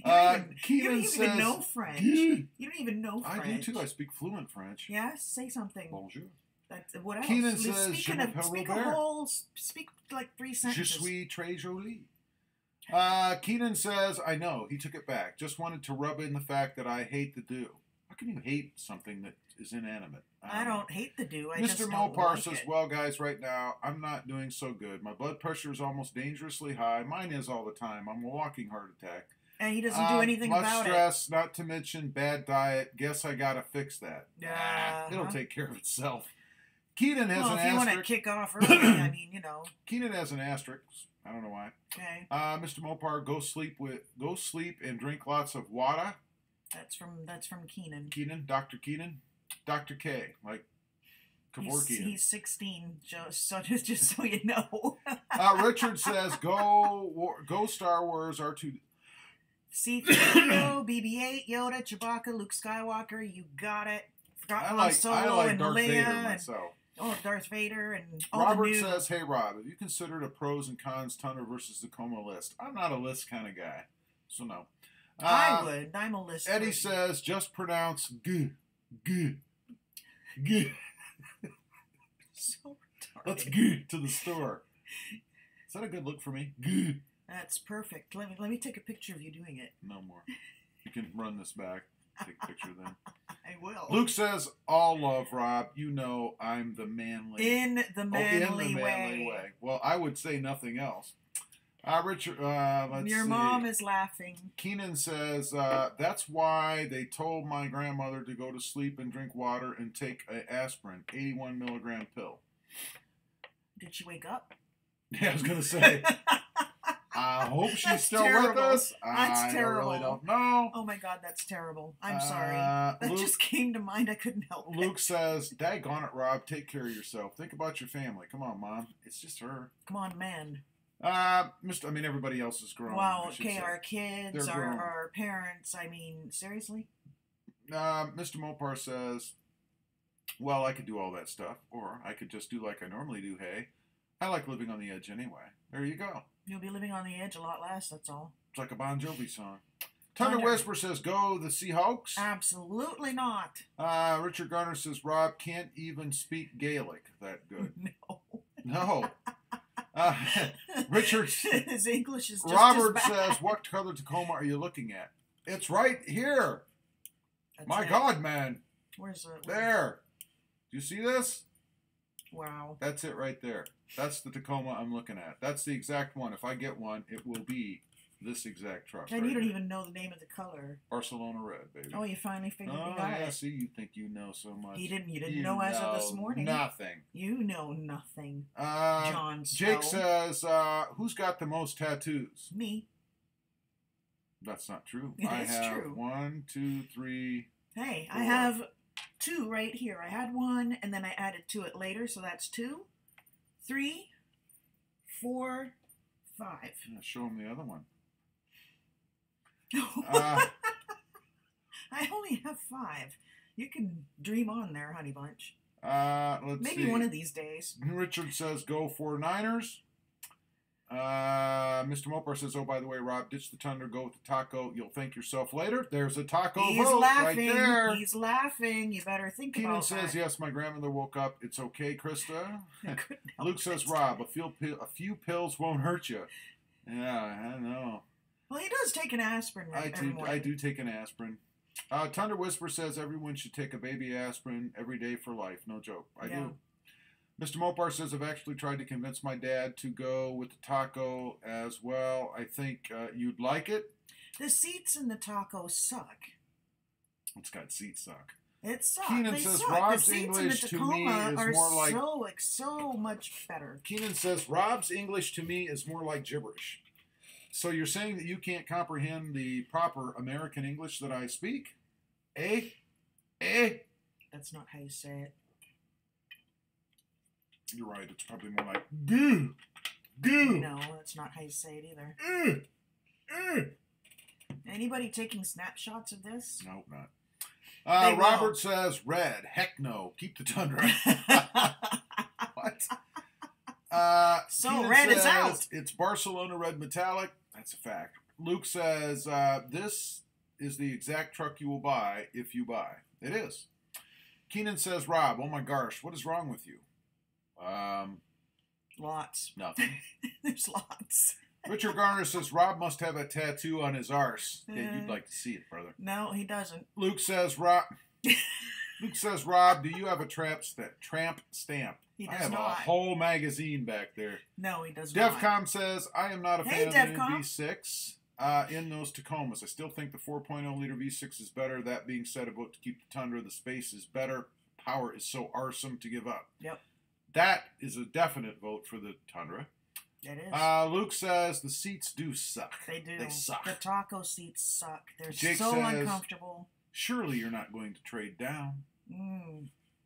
You don't even know French. You don't even know French. I do too. I speak fluent French. Yes, say something. Bonjour. That's, what else? Keenan says, speak like 3 sentences. Je suis très jolie. Keenan says, I know, he took it back. Just wanted to rub in the fact that I hate the do. How can you hate something that is inanimate? I don't hate the do. I Mr. just don't Mopar like says, it. well, guys, right now, I'm not doing so good. My blood pressure is almost dangerously high. Mine is all the time. I'm a walking heart attack. And he doesn't do anything about much stress, not to mention bad diet. Guess I gotta fix that. It'll take care of itself. Keenan has an asterisk. If you want to kick off early, I mean, you know. Keenan has an asterisk. I don't know why. Okay. Mr. Mopar, go sleep and drink lots of water. That's from Keenan. Keenan, Dr. Keenan, Dr. K, like Kevorkian. He's 16, just so you know. Richard says, go Star Wars R2. C-3PO, BB-8, Yoda, Chewbacca, Luke Skywalker. You got it. I like Darth Vader myself. Darth Vader and all Robert the new... says, hey, Rob, have you considered a pros and cons Tundra versus Tacoma list? I'm not a list kind of guy, so no. I would. I'm a list Eddie person. says, just pronounce g. So retarded. Let's go to the store. Is that a good look for me? Go. That's perfect. Let me take a picture of you doing it. No more. You can run this back. Take a picture then. I will. Luke says, all love, Rob. You know I'm the manly. In the manly way. Well, I would say nothing else. Richard, let's Your see. mom is laughing. Keenan says, that's why they told my grandmother to go to sleep and drink water and take an aspirin, 81 milligram pill. Did she wake up? Yeah, I was going to say. I hope she's That's still terrible. with us. That's terrible. I really don't know. Oh my God, that's terrible. I'm sorry. That Luke, just came to mind. I couldn't help it. Luke says, daggone it, Rob. Take care of yourself. Think about your family. Come on, Mom. It's just her. Come on, man. Everybody else is grown. Wow, okay, our kids, They're grown. our parents. I mean, seriously? Mr. Mopar says, well, I could do all that stuff, or I could just do like I normally do, hey. I like living on the edge anyway. There you go. You'll be living on the edge a lot less, that's all. It's like a Bon Jovi song. Thunder Whisper says, go the Seahawks. Absolutely not. Richard Garner says, Rob can't even speak Gaelic that good. No. No. Richard. His English is just Robert as bad. says, what color Tacoma are you looking at? It's right here. That's My it. God, man. Where's it? There. Do you see this? Wow. That's it right there. That's the Tacoma I'm looking at. That's the exact one. If I get one, it will be this exact truck. And right you don't here. even know the name of the color. Barcelona Red, baby. Oh, you finally figured Oh, you got yeah, it. see, you think you know so much. You didn't know as of this morning. Nothing. You know nothing. John Jake Snow. says, who's got the most tattoos? Me. That's not true. It I is have true. 1, 2, 3. Hey, 4. I have 2 right here. I had 1, and then I added to it later, so that's 2, 3, 4, 5. Yeah, show him the other one. I only have 5. You can dream on there, honey bunch. Let's Maybe see. one of these days. Richard says, go 49ers. Mr. Mopar says, oh, by the way, Rob, ditch the Tundra, go with the taco. You'll thank yourself later. There's a taco He's vote laughing. right there. He's laughing. You better think Keenan about says, that. yes, my grandmother woke up. It's okay, Krista. I couldn't help Luke says, it. Rob, a few pills won't hurt you. Yeah, I know. Well, he does take an asprin every morning. I do take an aspirin. Thunder Whisper says everyone should take a baby aspirin every day for life. No joke. I do. Mr. Mopar says, I've actually tried to convince my dad to go with the taco as well. I think you'd like it. The seats in the taco suck. It's got seat suck. It sucks. Keenan They says, suck. Rob's the seats English in to the me Tacoma is are more like... so much better. Keenan says, Rob's English to me is more like gibberish. So you're saying that you can't comprehend the proper American English that I speak? Eh? Eh? That's not how you say it. You're right. It's probably more like goo. Goo. No, that's not how you say it either. Eh. Anybody taking snapshots of this? Nope, not. They Robert will. says red. Heck no. Keep the Tundra. What? So Keenan red is says, out. It's Barcelona red metallic. That's a fact. Luke says this is the exact truck you will buy if you buy. It is. Keenan says, Rob, oh my gosh, what is wrong with you? Lots. Nothing. There's lots. Richard Garner says Rob must have a tattoo on his arse. Yeah, you'd like to see it, brother. No, he doesn't. Luke says Rob. Luke says Rob, do you have a tramp stamp? He I does have not. a whole magazine back there. No, he does not. DevCom says I am not a Hey, fan of the DevCom. new V6 in those Tacomas. I still think the 4.0 liter V6 is better. That being said, a vote to keep the Tundra. The space is better. Power is so awesome to give up. Yep. That is a definite vote for the Tundra. It is. Luke says the seats do suck. They do. They suck. The taco seats suck. They're Jake so says- uncomfortable. Surely you're not going to trade down.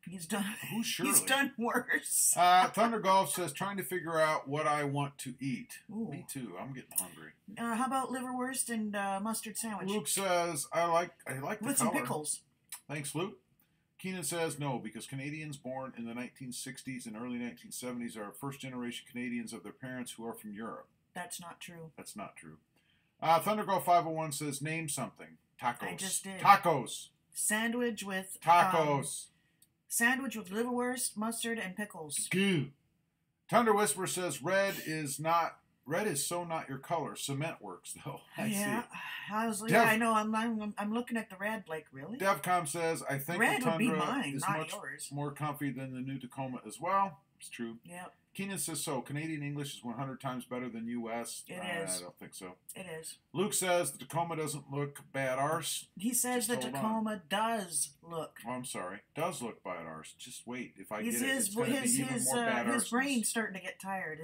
He's done. Who's surely? He's done worse. Thunder Golf says trying to figure out what I want to eat. Ooh. Me too. I'm getting hungry. How about liverwurst and mustard sandwich Luke says I like the with color. some pickles? Thanks, Luke. Keenan says no, because Canadians born in the 1960s and early 1970s are first-generation Canadians of their parents who are from Europe. That's not true. That's not true. Thundergirl 501 says name something. Tacos. I just did. Tacos. Sandwich with Tacos. sandwich with liverwurst, mustard, and pickles. Goo. Thunder Whisper says red is so not your color. Cement works though. I Yeah, see. I was. Dev- I know. I'm looking at the red. Like really? Devcom says I think Red the would be Tundra mine, is not much yours. more comfy than the new Tacoma as well. It's true. Yep, Keenan says so. Canadian English is 100 times better than U.S. It is. I don't think so. it is. Luke says the Tacoma doesn't look bad arse. He says Just the hold on. Tacoma does look. Oh, I'm sorry. Does look bad arse. Just wait. If I His get it, it's going to be even more bad his arse. brain's starting to get tired.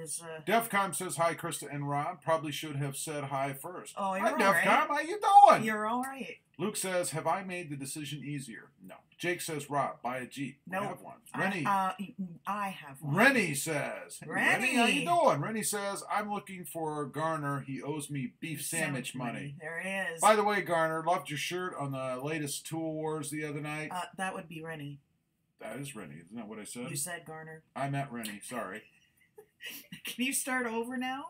Devcom says hi, Krista and Rob. Probably should have said hi first. Oh, you're hi, all Devcom. right. How you doing? You're all right. Luke says, have I made the decision easier? No. Jake says, Rob, buy a Jeep. We No. have one. Rennie. I have one. Rennie says, hey, Rennie. how you doing? Rennie says, I'm looking for Garner. He owes me beef sandwich money. There he is. By the way, Garner, loved your shirt on the latest Tool Wars the other night. That would be Rennie. That is Rennie. Isn't that what I said? You said Garner. I meant Rennie. Sorry. Can you start over now?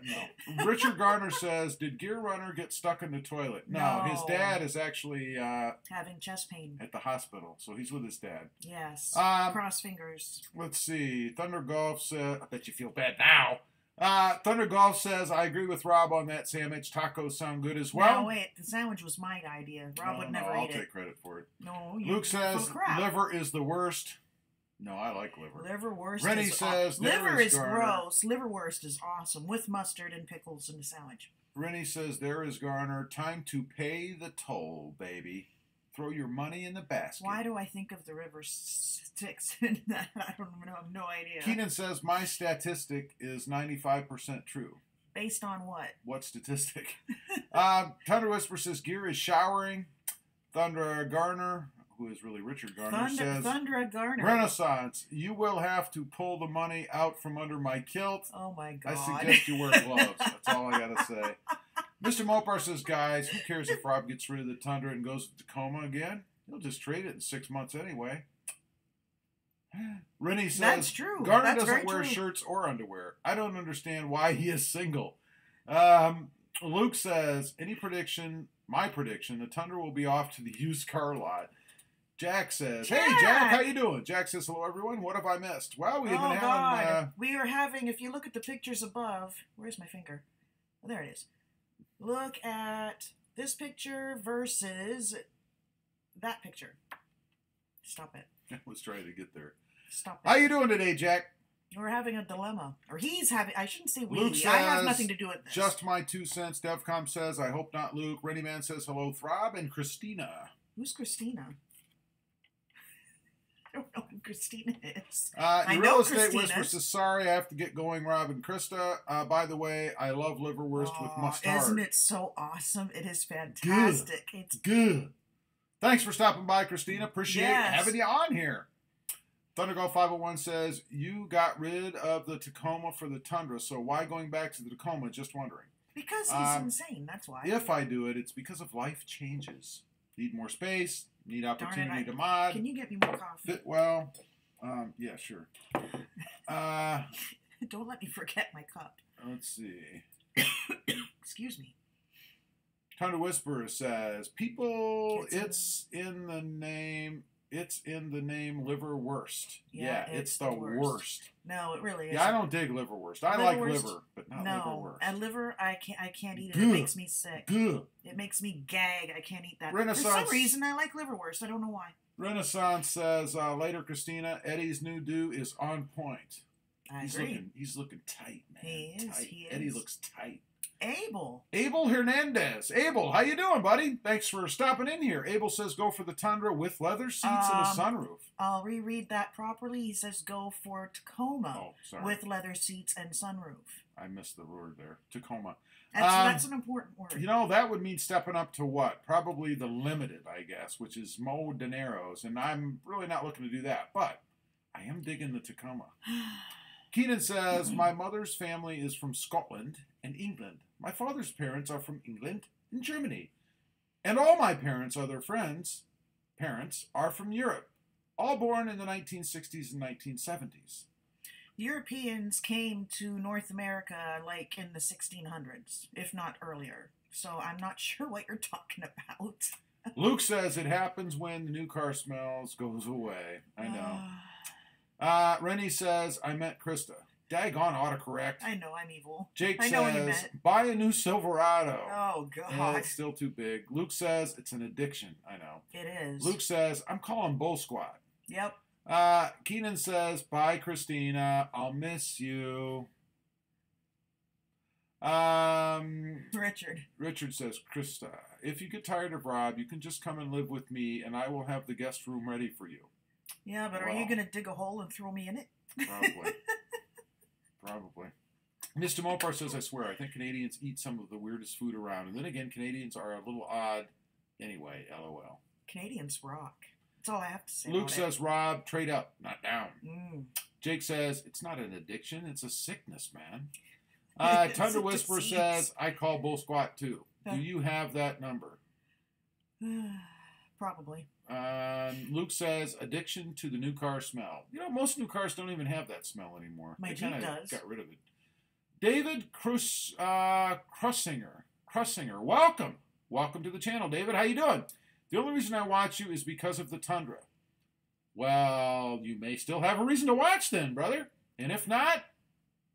No. Richard Garner says, did Gear Runner get stuck in the toilet? No. His No. dad is actually Having chest pain. at the hospital, so he's with his dad. Yes. Um, Cross fingers. Let's see. Thunder Golf says, I bet you feel bad now. Thunder Golf says, I agree with Rob on that sandwich. Tacos sound good as well. No, wait. The sandwich was my idea. Rob would never I'll eat take it. credit for it. No, you Luke says, full crap. liver is the worst. No, I like liver. Liverwurst Rennie is says, there liver is is Garner. gross. Liverwurst is awesome with mustard and pickles in the sandwich. Rennie says, there is Garner. Time to pay the toll, baby. Throw your money in the basket. Why do I think of the river sticks in that? I don't know. I have no idea. Keenan says, my statistic is 95% true. Based on what? What statistic? Thunder Whisper says, Gear is showering. Thunder Garner, who is really Richard Garner, says, Thundra Garner. Renaissance, you will have to pull the money out from under my kilt. Oh my God. I suggest you wear gloves. That's all I got to say. Mr. Mopar says, guys, who cares if Rob gets rid of the Tundra and goes to Tacoma again? He'll just trade it in 6 months anyway. Rennie says, That's true. Garner That's doesn't very wear true. shirts or underwear. I don't understand why he is single. Luke says, my prediction, the Tundra will be off to the used car lot. Jack says, hey, Jack, how you doing? Jack says, hello, everyone. What have I missed? Well, we have been having... We are having, if you look at the pictures above, where's my finger? Oh, there it is. Look at this picture versus that picture. Stop it. I was trying to get there. Stop it. How you doing today, Jack? We're having a dilemma. Or he's having, I shouldn't say we. Luke I have says, nothing to do with this. Just my 2 cents. Devcom says, I hope not Luke. Rennie Man says, hello, Throb and Christina. Who's Christina? I don't know who Christina is. Your know real estate Christina's. whisper says, sorry, I have to get going, Rob and Krista. By the way, I love liverwurst with Aw, mustard. Isn't it so awesome? It is fantastic. It's Good. Thanks for stopping by, Christina. Appreciate having you on here. Thundergolf 501 says, you got rid of the Tacoma for the Tundra, so why going back to the Tacoma? Just wondering. Because he's insane, that's why. If I do it, it's because of life changes. Need more space, need opportunity to mod. Can you get me more coffee? Fit well. Yeah, sure. Don't let me forget my cup. Let's see. Excuse me. Tundra Whisperer says, people, it's in the name liverwurst. Yeah, it's the worst. No, it really is. Yeah, I don't dig liverwurst. I like liver, but not liverwurst. And liver, I can't eat it. It makes me sick. It makes me gag. I can't eat that. For some reason, I like liverwurst. I don't know why. Renaissance says, later, Christina, Eddie's new do is on point. I agree. He's looking tight, man. He is. Tight. He is. Eddie looks tight. Abel Hernandez. Abel, how you doing, buddy? Thanks for stopping in here. Abel says go for the Tundra with leather seats and a sunroof. I'll reread that properly. He says go for Tacoma with leather seats and sunroof. I missed the word there. Tacoma. That's an important word. You know, that would mean stepping up to what? Probably the limited, I guess, which is Mo Dineros, and I'm really not looking to do that, but I am digging the Tacoma. Keenan says, my mother's family is from Scotland and England. My father's parents are from England and Germany. And all my parents, other friends' parents, are from Europe. All born in the 1960s and 1970s. Europeans came to North America like in the 1600s, if not earlier. So I'm not sure what you're talking about. Luke says it happens when the new car smells goes away. I know. Rennie says, I meant Krista. Daggone autocorrect. I know, I'm evil. Jake says, buy a new Silverado. Oh, God. Yeah, it's still too big. Luke says, it's an addiction. I know. It is. Luke says, I'm calling Bull Squad. Yep. Keenan says, bye, Christina. I'll miss you. Richard says, Krista, if you get tired of Rob, you can just come and live with me, and I will have the guest room ready for you. Yeah, but are you going to dig a hole and throw me in it? Probably. Probably. Mr. Mopar says, I swear, I think Canadians eat some of the weirdest food around. And then again, Canadians are a little odd. Anyway, LOL. Canadians rock. That's all I have to say. Luke says, Rob, trade up, not down. Jake says, it's not an addiction, it's a sickness, man. Tundra Whisperer says, I call Bull Squat too. Do you have that number? Probably. Luke says, addiction to the new car smell. You know, most new cars don't even have that smell anymore. My Jeep does. Got rid of it. David Krussinger, welcome. Welcome to the channel, David. How you doing? The only reason I watch you is because of the Tundra. Well, you may still have a reason to watch then, brother. And if not,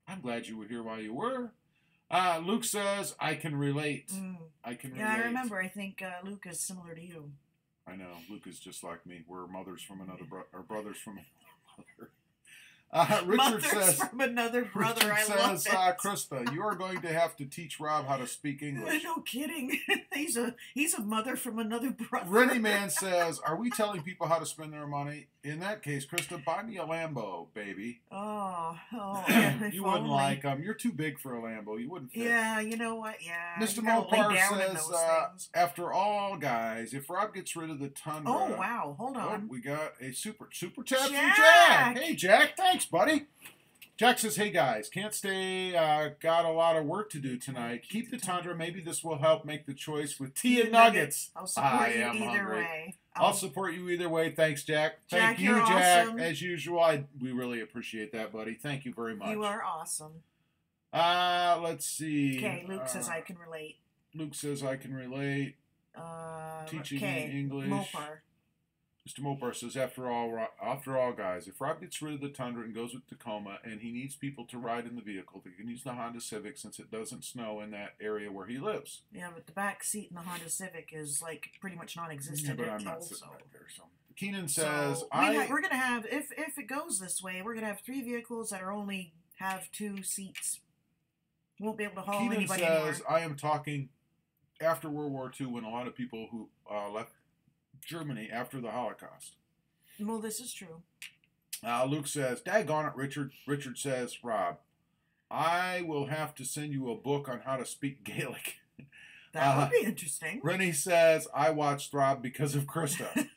I'm glad you were here while you were. Luke says, I can relate. I can relate. Yeah, I remember. I think Luke is similar to you. I know. Luke is just like me. We're mothers from another or brothers from another mother. Richard says, from another brother. Richard says, Krista, you are going to have to teach Rob how to speak English. No kidding. He's a mother from another brother. Rennie Man says, are we telling people how to spend their money? In that case, Krista, buy me a Lambo, baby. Oh. You wouldn't like them. You're too big for a Lambo. You wouldn't fit. Yeah, you know what? Yeah. Mr. Mopar says, after all, guys, if Rob gets rid of the Tundra. Oh, wow. Hold on. We got a super chat from Jack. Hey, Jack. Thanks, buddy. Jack says, hey, guys, can't stay. Got a lot of work to do tonight. Keep the Tundra. Maybe this will help make the choice with tea and nuggets. I'll support you either way. I'll support you either way. Thanks, Jack. Thank you, you're Jack. Awesome. As usual, we really appreciate that, buddy. Thank you very much. You are awesome. Let's see. Okay, Luke says I can relate. Luke says I can relate. Teaching in English. Mopar. Mr. Mopar says, after all, guys, if Rob gets rid of the Tundra and goes with Tacoma and he needs people to ride in the vehicle, they can use the Honda Civic since it doesn't snow in that area where he lives. Yeah, but the back seat in the Honda Civic is like pretty much non-existent. Yeah, but I'm not sitting back there. So Keenan says, we're going to have, if it goes this way, we're going to have 3 vehicles that are only have 2 seats. Won't be able to haul anybody Keenan says, I am talking after World War II when a lot of people who left Germany after the Holocaust. Well, this is true. Luke says, daggone it, Richard. Richard says, Rob, I will have to send you a book on how to speak Gaelic. That would be interesting. Rennie says, I watch Throb because of Krista.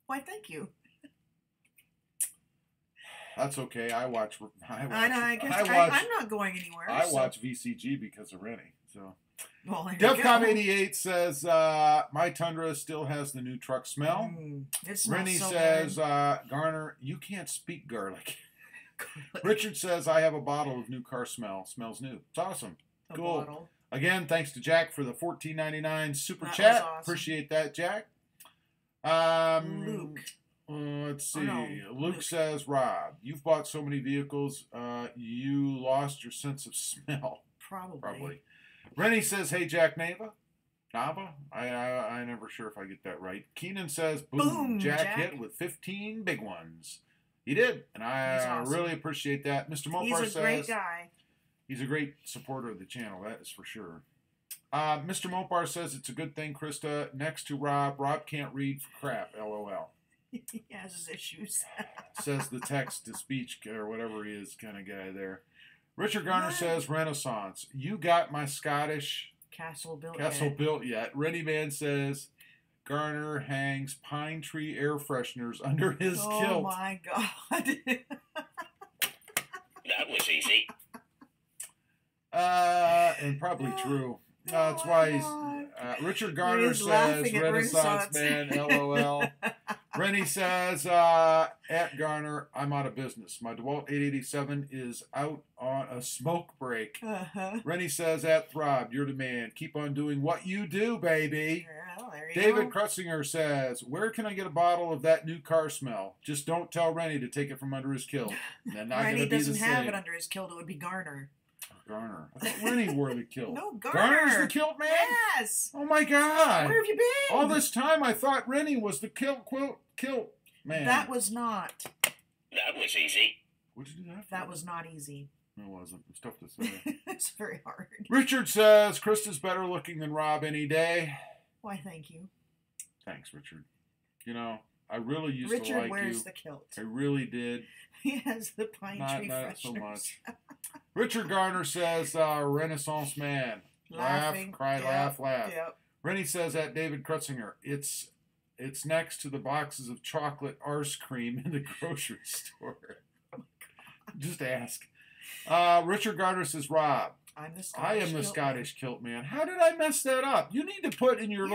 Why, thank you. That's okay. I watch. I'm not going anywhere. I watch VCG because of Rennie. So, well, DevCon 88 says my Tundra still has the new truck smell. It smells Rennie so says, bad. Garner, you can't speak garlic. Richard says, I have a bottle of new car smell. Smells new. It's awesome. Cool. Bottle. Again, thanks to Jack for the $14.99 super That chat. was awesome. Appreciate that, Jack. Luke. Let's see. Oh, no. Luke says, Rob, you've bought so many vehicles, you lost your sense of smell. Probably. Rennie says, hey, Jack Nava. I'm never sure if I get that right. Keenan says, boom, Jack hit with 15 big ones. He did, and I awesome. really appreciate that. Mr. Mopar says... He's a great guy. He's a great supporter of the channel, that is for sure. Mr. Mopar says it's a good thing, Krista. Next to Rob. Rob can't read for crap, LOL. He has his issues. Says the text-to-speech or whatever he is kind of guy there. Richard Garner says, Renaissance. You got my Scottish castle built yet. Rennie Man says, Garner hangs pine tree air fresheners under his kilt. Oh my God. That was easy. And probably true. That's why he's... Richard Garner says, Renaissance Man, LOL. Rennie says, at Garner, I'm out of business. My DeWalt 887 is out on a smoke break. Rennie says, at Throb, you're the man. Keep on doing what you do, baby. Well, David Krutzinger says, where can I get a bottle of that new car smell? Just don't tell Rennie to take it from under his kilt. Rennie doesn't have it under his kilt. It would be Garner. Garner. I thought Rennie wore the kilt. No, Garner. Garner's the kilt man? Yes. Oh, my God. Where have you been? All this time, I thought Rennie was the kilt man. That was not. That was easy. What'd you do that for? That was not easy. It wasn't. It's tough to say. It's very hard. Richard says, Krista's better looking than Rob any day. Why, thank you. Thanks, Richard. You know, I really used Richard to like you. Richard wears the kilt. I really did. He has the pine tree Not fresheners. so much. Richard Garner says, Renaissance man. Laughing. Laugh, cry, laugh. Yep. Rennie says at David Krutzinger, it's next to the boxes of chocolate arse cream in the grocery store. Just ask. Richard Garner says, Rob, I am the Scottish kilt man. How did I mess that up? You need to put in your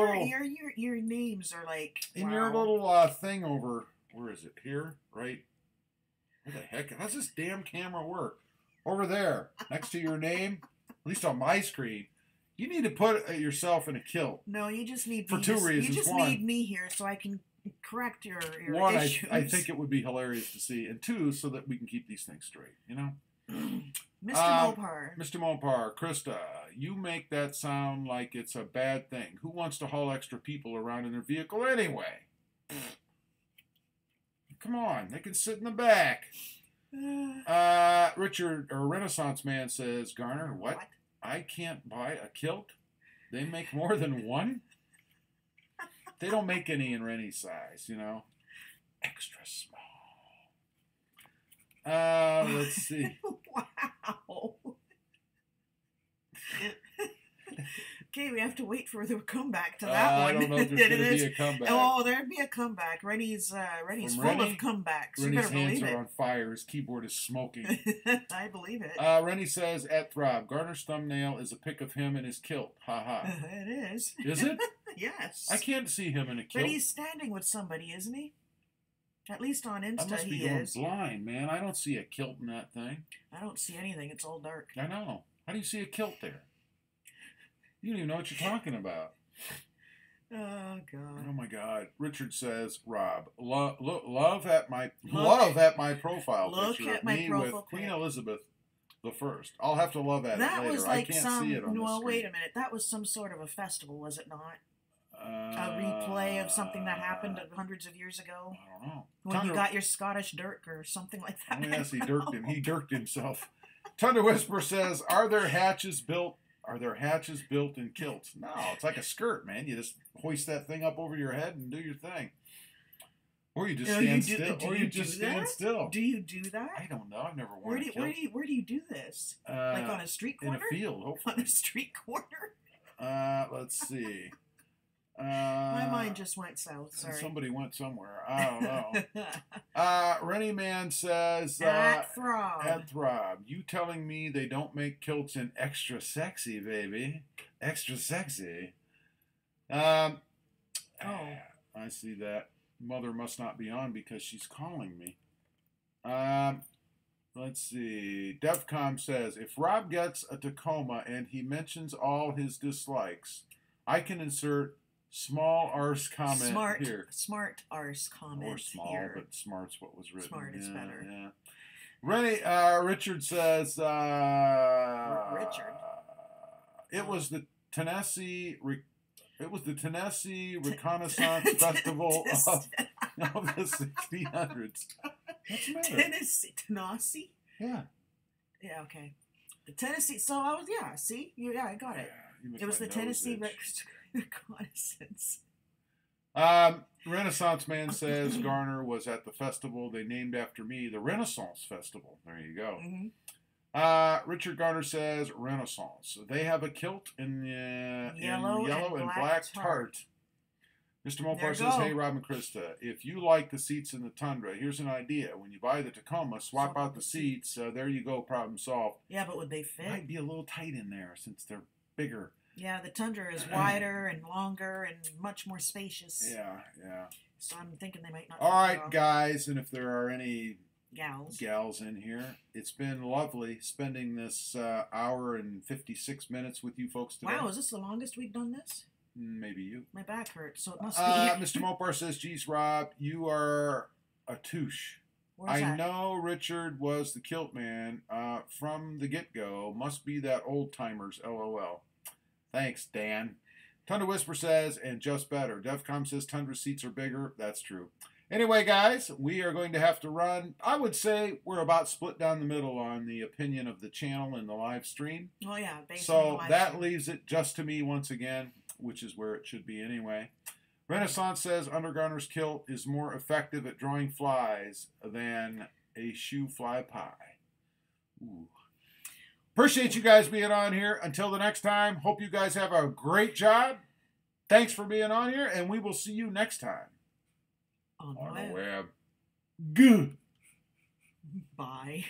names are like in your little thing over. Where is it? Here, right? Where the heck? How's this damn camera work? Over there, next to your name, at least on my screen. You need to put yourself in a kilt. No, you just need for two reasons. You just need me here so I can correct your one, issues. I think it would be hilarious to see, and two, so that we can keep these things straight. You know. Mr. Mopar. Mr. Mopar, Krista, you make that sound like it's a bad thing. Who wants to haul extra people around in their vehicle anyway? Come on, they can sit in the back. Richard, or Renaissance Man says, Garner, what? I can't buy a kilt? They make more than one? They don't make any in Rennie's size, you know. Extra small. Let's see. Wow. Okay, we have to wait for the comeback to that one. I don't know if there's going to be a comeback. Oh, there'd be a comeback. Rennie's full of comebacks. Rennie's you better hands believe are it. on fire. His keyboard is smoking. I believe it. Rennie says, at Throb, Garner's thumbnail is a pic of him in his kilt. Ha ha. It is. Is it? Yes. I can't see him in a kilt. But he's standing with somebody, isn't he? At least on Insta, I must be he going is. blind, man. I don't see a kilt in that thing. I don't see anything. It's all dark. I know. How do you see a kilt there? You don't even know what you're talking about. Oh God. Oh my God. Richard says, Rob, love at my profile picture of me with Queen Elizabeth the First. I'll have to love at it later. That was like I can't see it on well, the screen. wait a minute. That was some sort of a festival, was it not? A replay of something that happened hundreds of years ago. I don't know. When you got your Scottish Dirk or something like that. Oh, yes, he dirked him. He dirked himself. Thunder Whisper says, Are there hatches built in kilts? No, it's like a skirt, man. You just hoist that thing up over your head and do your thing. Or you just No, stand you do- still. do Or you you just do stand that? still. Do you do that? I don't know. I've never worn Where a do kilt. where do you do this? Like on a street In corner? a field, On hopefully. a street corner? Let's see. My mind just went south. Sorry. Somebody went somewhere. I don't know. Rennie Man says, At Throb. at Throb, you telling me they don't make kilts in extra sexy, baby? Extra sexy. Oh. I see that. Mother must not be on because she's calling me. Let's see. DevCom says, if Rob gets a Tacoma and he mentions all his dislikes, I can insert small arse comment here. Smart arse comment Or small, here. but smart's what was written. Smart is better. Yeah. Rennie, Richard says, Richard. it was the Tennessee Reconnaissance Festival of the 1600s. What's the matter? Tennessee? Yeah. Yeah, okay. The Tennessee, so I was, yeah, see? I got it. You make It was my the nose Tennessee itch. Reconnaissance. Renaissance Man says Garner was at the festival they named after me, the Renaissance Festival. There you go. Mm-hmm. Richard Garner says Renaissance. They have a kilt in Yellow and black tart. Mr. There Mopar you says, go. hey, Rob and Krista, if you like the seats in the Tundra, here's an idea. When you buy the Tacoma, swap out the seats. There you go, problem solved. Yeah, but would they fit? Might be a little tight in there since they're bigger. Yeah, the Tundra is wider and longer and much more spacious. Yeah. So I'm thinking they might not. All fit right, well. guys, and if there are any gals in here, it's been lovely spending this hour and 56 minutes with you folks today. Wow, is this the longest we've done this? Maybe you. My back hurts, so it must be. Mr. Mopar says, geez, Rob, you are a touche. Where's I that? know Richard was the kilt man from the get-go. Must be that old-timers, LOL. Thanks, Dan. Tundra Whisper says, and just better. DEFCON says Tundra seats are bigger. That's true. Anyway, guys, we are going to have to run. I would say we're about split down the middle on the opinion of the channel and the live stream. Oh, yeah. Based on So the live that stream. leaves it just to me once again, which is where it should be anyway. Renaissance says Undergarner's kilt is more effective at drawing flies than a shoe fly pie. Ooh. Appreciate you guys being on here. Until the next time, hope you guys have a great job. Thanks for being on here, and we will see you next time On on the the web. Good. Bye.